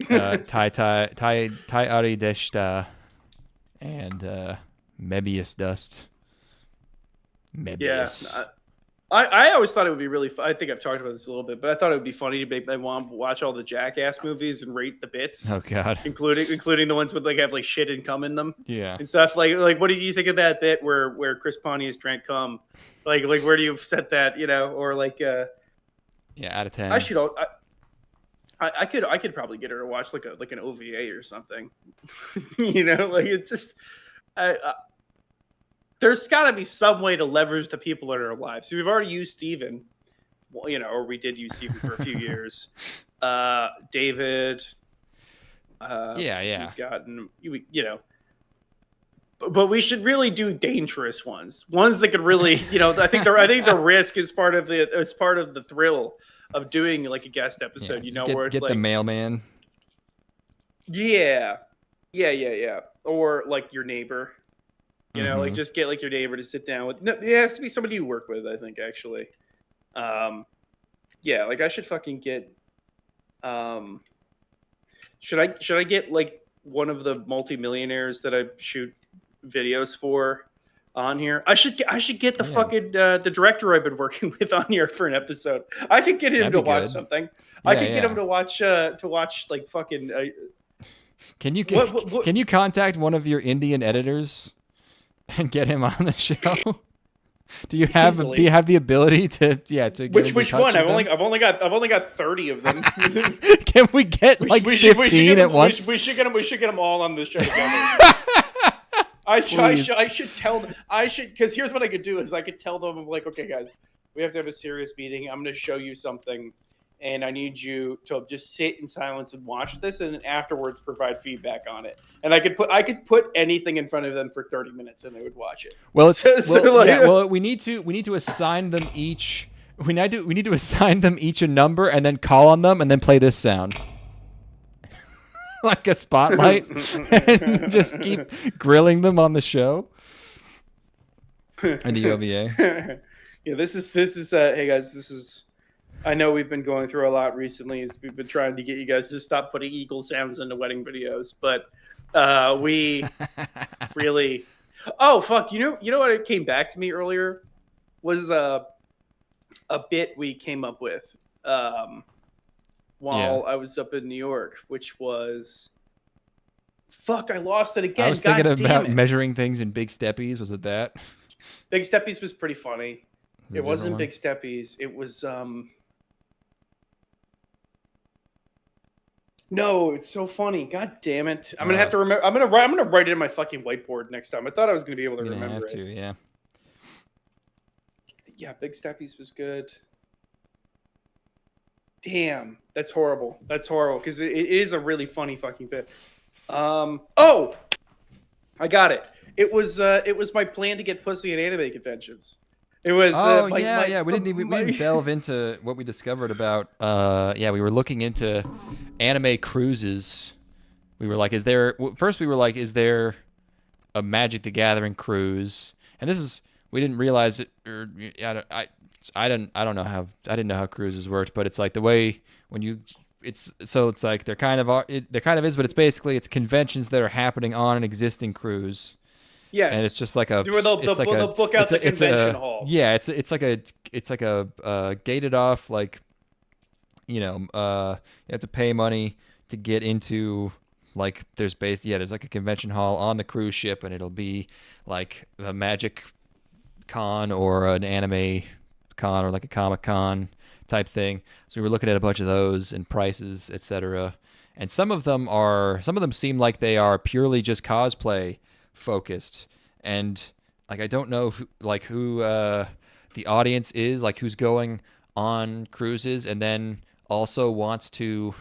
D: Ari Deshita and Mebius Dust. Mebius.
E: Yeah, I always thought it would be really fun. I think I've talked about this a little bit, but I thought it would be funny to make my mom watch all the Jackass movies and rate the bits.
D: Oh God,
E: including the ones with like have like shit and cum in them.
D: Yeah,
E: and stuff like what did you think of that bit where Chris Pontius drank cum? Like where do you set that? You know, or like
D: yeah, out of 10.
E: I could probably get her to watch like an OVA or something. You know, like it's just there's got to be some way to leverage the people in our lives. So we've already used Steven, you know, or we did use Steven for a few years. David.
D: Yeah.
E: We've gotten, you know, but we should really do dangerous ones that could really, you know, I think the risk is part of the thrill of doing like a guest episode. You know, where it's
D: get
E: like
D: the mailman.
E: Yeah, or like your neighbor. You know, like just get like your neighbor to sit down with. No, it has to be somebody you work with, I think, actually. Yeah, like I should fucking get. Should I get like one of the multimillionaires that I shoot videos for on here? I should get the fucking the director I've been working with on here for an episode. I could get him to watch something. I could get him to watch like fucking.
D: Can you contact one of your Indian editors and get him on the show? Do you have the ability to get
E: which one? I've only got 30 of them.
D: Can we get 15 at once?
E: We should get them all on the show together. I should tell them. Because here's what I could do is I could tell them, I'm like, okay, guys, we have to have a serious meeting. I'm going to show you something, and I need you to just sit in silence and watch this, and then afterwards provide feedback on it. And I could put anything in front of them for 30 minutes, and they would watch it.
D: Well, we need to assign them each. We need to assign them each a number, and then call on them, and then play this sound. Like a spotlight, and just keep grilling them on the show. And the OVA.
E: Yeah, this is hey guys, this is. I know we've been going through a lot recently. We've been trying to get you guys to stop putting eagle sounds into wedding videos, but we really. Oh fuck! You know what? It came back to me earlier was a bit we came up with. While I was up in New York, which was, fuck, I lost it again.
D: I was thinking about measuring things in big steppies. Was it that?
E: Big steppies was pretty funny. It wasn't big steppies. It was no, it's so funny. God damn it! I'm gonna have to remember. I'm gonna write it in my fucking whiteboard next time. I thought I was gonna be able to remember it.
D: Yeah.
E: Yeah, big steppies was good. Damn, that's horrible. That's horrible because it is a really funny fucking bit. Oh, I got it. It was my plan to get pussy at anime conventions. It was. We didn't even delve into what we discovered about.
D: We were looking into anime cruises. We were like, is there a Magic the Gathering cruise, and this is we didn't realize it, or I didn't know how cruises worked, but it's like the way when you it's like there kind of is, but it's basically it's conventions that are happening on an existing cruise.
E: Yes,
D: and it's just like a
E: they'll book out the convention hall.
D: Yeah, it's like a gated off, like, you have to pay money to get into, like, there's like a convention hall on the cruise ship, and it'll be like a Magic Con or an anime con or like a Comic Con type thing. So we were looking at a bunch of those and prices, etc. And some of them seem like they are purely just cosplay focused, and like I don't know who the audience is, like who's going on cruises and then also wants to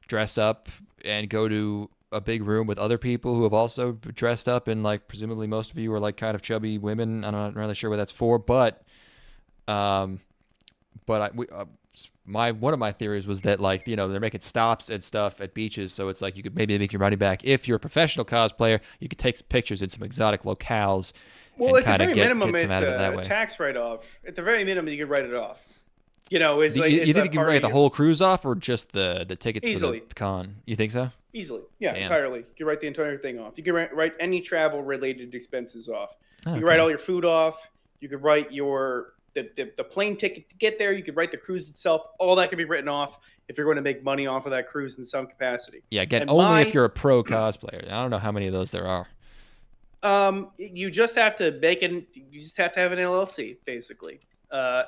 D: dress up and go to a big room with other people who have also dressed up, and like presumably most of you are like kind of chubby women. I'm not really sure what that's for, but one of my theories was that, like, they're making stops and stuff at beaches, so it's like you could maybe make your money back. If you're a professional cosplayer, you could take some pictures in some exotic locales.
E: Well,
D: and
E: at the very minimum,
D: get
E: it's
D: a
E: tax write-off. At the very minimum, you could write it off.
D: You think you can write the whole cruise off, or just the tickets
E: easily
D: for the con? You think so?
E: Easily, yeah.
D: Damn.
E: Entirely. You can write the entire thing off. You can write any travel-related expenses off.
D: Oh,
E: you can write all your food off. You could write the plane ticket to get there. You could write the cruise itself. All that can be written off if you're going to make money off of that cruise in some capacity.
D: Yeah, again, only if you're a pro cosplayer. I don't know how many of those there are.
E: You just have to you just have to have an LLC, basically. So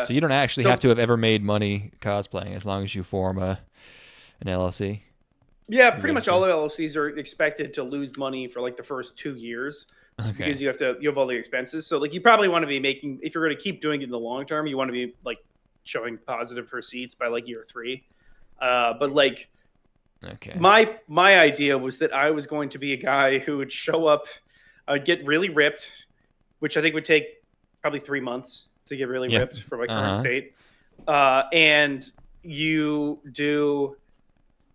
D: you don't actually have to have ever made money cosplaying, as long as you form an LLC.
E: Yeah, pretty much all LLCs are expected to lose money for like the first 2 years, because you have all the expenses. So like you probably want to be making, if you're going to keep doing it in the long term, you want to be like showing positive receipts by like year 3. But like,
D: okay,
E: my idea was that I was going to be a guy who would show up, I would get really ripped, which I think would take probably 3 months to get really ripped for my current state. And you do,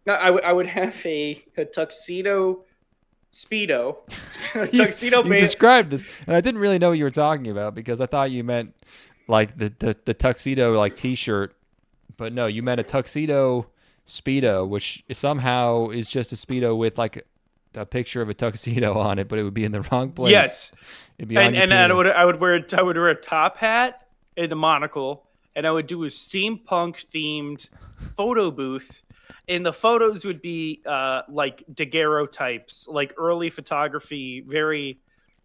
E: I would have a tuxedo Speedo. Tuxedo.
D: You described this, and I didn't really know what you were talking about, because I thought you meant like the tuxedo like T-shirt, but no, you meant a tuxedo Speedo, which somehow is just a Speedo with like a picture of a tuxedo on it, but it would be in the wrong place.
E: Yes,
D: it'd be on your penis.
E: I would wear a top hat and a monocle, and I would do a steampunk themed photo booth. And the photos would be like daguerreotypes, like early photography, very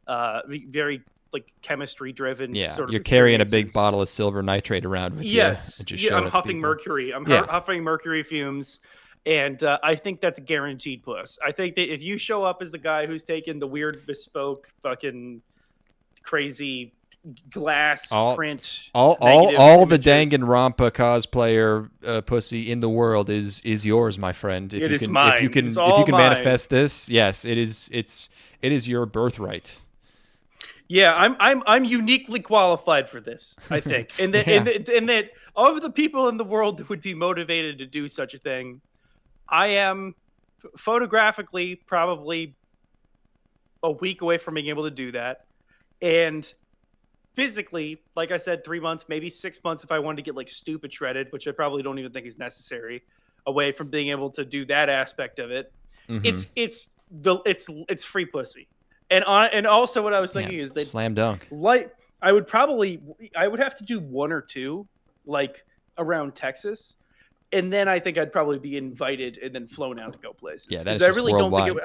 E: like chemistry driven.
D: Yeah,
E: sort of
D: you're carrying a big bottle of silver nitrate around with you.
E: Yes, I'm huffing mercury. I'm huffing mercury fumes, and I think that's a guaranteed puss. I think that if you show up as the guy who's taking the weird bespoke fucking crazy glass print,
D: all the Danganronpa cosplayer pussy in the world is yours, my friend.
E: It is mine.
D: If you can manifest this, yes, it is your birthright.
E: Yeah, I'm uniquely qualified for this, I think. And that of the people in the world that would be motivated to do such a thing, I am photographically probably a week away from being able to do that. And physically, like I said, 3 months, maybe 6 months if I wanted to get like stupid shredded, which I probably don't even think is necessary, away from being able to do that aspect of it. Mm-hmm. It's free pussy. And also what I was thinking is that
D: slam dunk.
E: Like I would have to do 1 or 2 like around Texas, and then I think I'd probably be invited and then flown out to go places.
D: Yeah, that's just worldwide.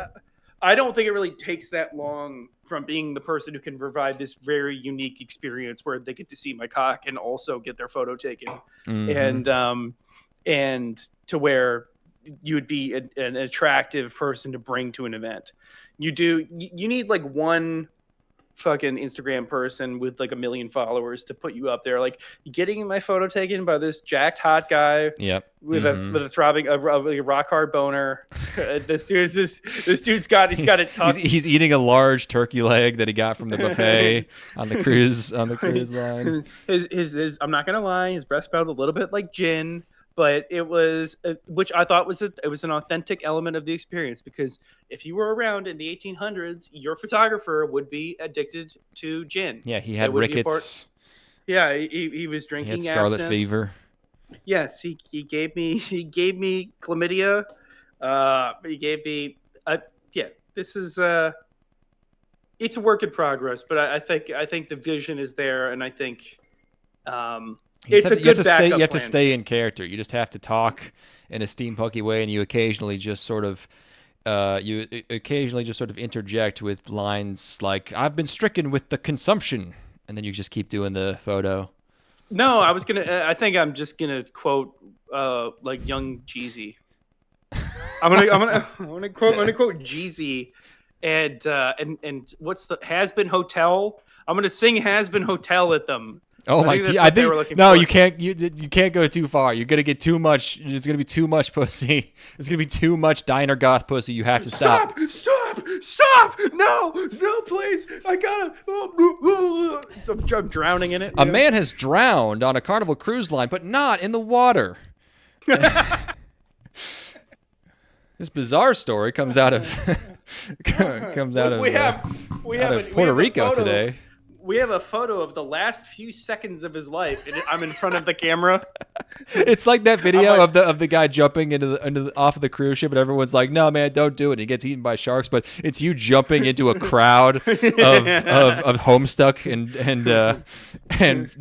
E: I don't think it really takes that long from being the person who can provide this very unique experience where they get to see my cock and also get their photo taken, and to where you would be an attractive person to bring to an event. You need like one fucking Instagram person with like 1 million followers to put you up there, like getting my photo taken by this jacked hot guy with a throbbing a rock hard boner. This dude's got it tucked.
D: He's eating a large turkey leg that he got from the buffet on the cruise line.
E: His I'm not gonna lie, his breath smelled a little bit like gin, but it was which I thought was it was an authentic element of the experience, because if you were around in the 1800s, your photographer would be addicted to gin.
D: Yeah, he had rickets.
E: Yeah, he was drinking.
D: He had scarlet fever.
E: Yes, he gave me chlamydia. He gave me this is it's a work in progress, but I think the vision is there, and I think it's a good backup plan.
D: You have to stay in character. You just have to talk in a steampunky way, and you occasionally just sort of interject with lines like "I've been stricken with the consumption," and then you just keep doing the photo.
E: No, I think I'm just gonna quote like young Jeezy. I'm gonna quote Jeezy, and what's the Has Been Hotel? I'm gonna sing Has Been Hotel at them.
D: Oh my! I think no, you can't. You can't go too far. You're gonna get too much. There's gonna be too much pussy. There's gonna be too much diner goth pussy. You have to stop.
E: Stop! No, please! I gotta. So I'm drowning in it.
D: A man has drowned on a Carnival cruise line, but not in the water. This bizarre story comes out of Puerto Rico today.
E: We have a photo of the last few seconds of his life, and I'm in front of the camera.
D: It's like that video of the guy jumping into off of the cruise ship, and everyone's like, "No, man, don't do it." And he gets eaten by sharks, but it's you jumping into a crowd of Homestuck and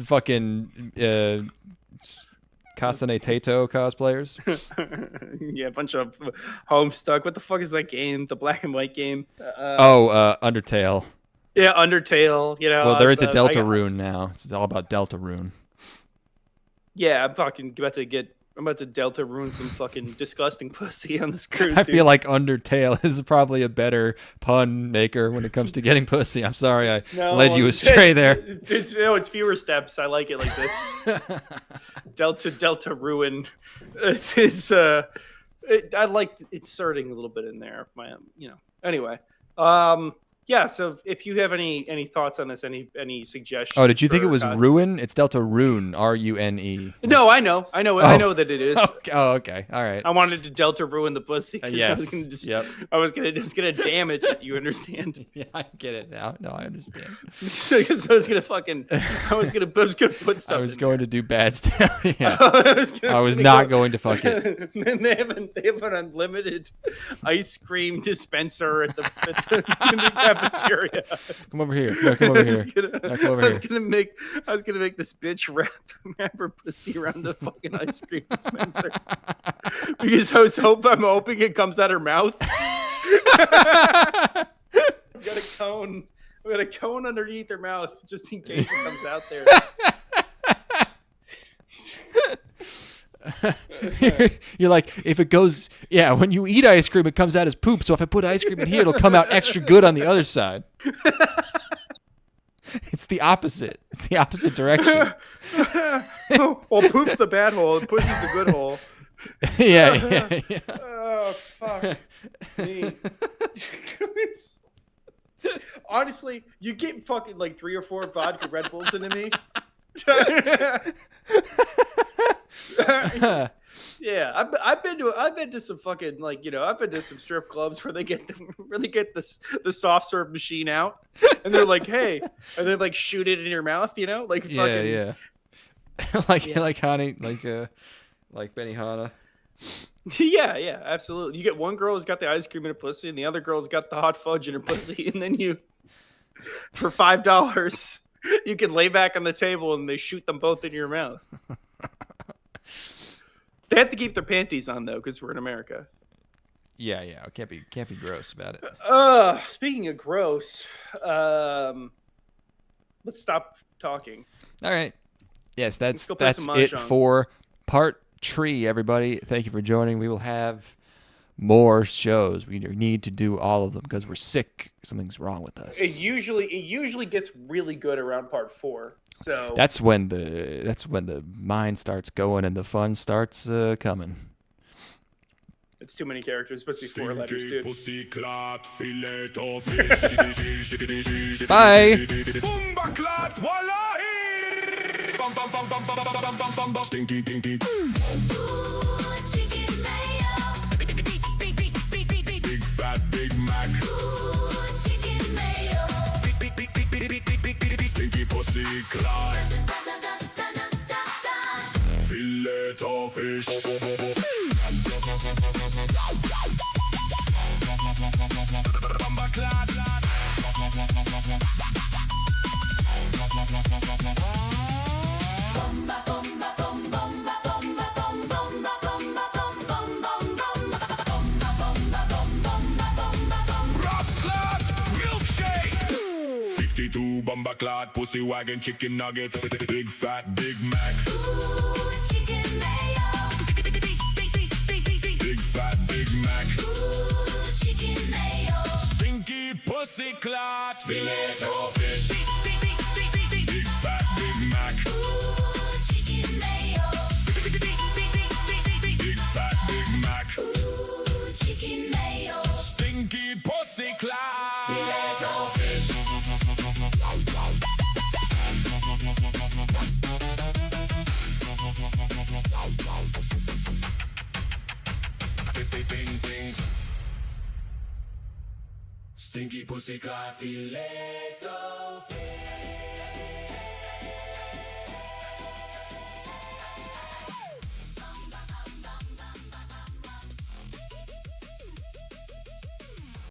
D: fucking Kasane Taito cosplayers.
E: Yeah, a bunch of Homestuck. What the fuck is that game? The black and white game?
D: Undertale.
E: Yeah, Undertale. You know.
D: Well, they're into Deltarune now. It's all about Deltarune.
E: Yeah, I'm about to Deltarune some fucking disgusting pussy on this cruise.
D: I feel like Undertale is probably a better pun maker when it comes to getting pussy. I'm sorry I led you astray there.
E: It's fewer steps. I like it like this. Deltarune. I like inserting a little bit in there. Anyway. Yeah, so if you have any thoughts on this, any suggestions?
D: Oh, did you think it was ruin? It's Deltarune, R-U-N-E.
E: No, I know that it is.
D: Oh, okay, all right.
E: I wanted to Delta-ruin the pussy.
D: Yes.
E: I was gonna damage it. You understand?
D: Yeah, I get it now. No, I understand.
E: Because I was gonna put stuff.
D: I was going to do bad stuff. Yeah. I was not going to fuck it.
E: And they have an unlimited ice cream dispenser at the cafeteria.
D: Come over here. No, come over here. I was
E: gonna make this bitch wrap her pussy around the fucking ice cream dispenser because I'm hoping it comes out her mouth. I've got a cone. I've got a cone underneath her mouth just in case it comes out there.
D: You're like, if it goes, when you eat ice cream, it comes out as poop. So if I put ice cream in here, it'll come out extra good on the other side. It's the opposite. It's the opposite direction.
E: Well, poop's the bad hole, and pussy's the good hole.
D: Yeah.
E: Oh, fuck me. Honestly, you get fucking like 3 or 4 vodka Red Bulls into me. Yeah, I've been to some fucking I've been to some strip clubs where they really get the soft serve machine out, and they're like, hey, and they like shoot it in your mouth, like fucking
D: like honey, like Benihana.
E: Yeah, absolutely. You get one girl who's got the ice cream in her pussy, and the other girl's got the hot fudge in her pussy, and then you, for $5, you can lay back on the table and they shoot them both in your mouth. They have to keep their panties on though, because we're in America.
D: Yeah. Can't be gross about it.
E: Speaking of gross, let's stop talking.
D: All right. Yes, that's it for part 3, everybody. Thank you for joining. We will have more shows. We need to do all of them because we're sick. Something's wrong with us.
E: It usually gets really good around part 4. So
D: that's when the mind starts going and the fun starts coming.
E: It's too many characters, especially 4 letters, dude.
D: Bye.
A: Stinky, dinky.
F: Ooh, chicken mayo.
A: Big fat Big Mac.
F: Ooh, chicken mayo.
A: Stinky pussy clot.
F: Da, da, da, da, da, da.
A: Fillet of fish. Bamba clad.
F: Bomba, bomba, bom, bomba, bomba, bom, bomba, bomba, bom, bom, bom, bomba. Bomba, bomba, bom, bomba, bomba, bom.
A: Rosclad milkshake. 52 Bamba clad pussy wagon chicken nuggets. Big fat Big Mac.
F: Ooh, chicken mayo.
A: Big fat Big Mac.
F: Ooh, chicken mayo.
A: Stinky pussy clot. Fillet of fish. Big fat Big Mac.
F: Ooh, chicken mayo.
A: Big fat Big Mac.
F: Ooh, chicken mayo.
A: Stinky pussy clot.
F: Fillet of fish.
A: Bing, bing. Stinky pussy clot. Fillet of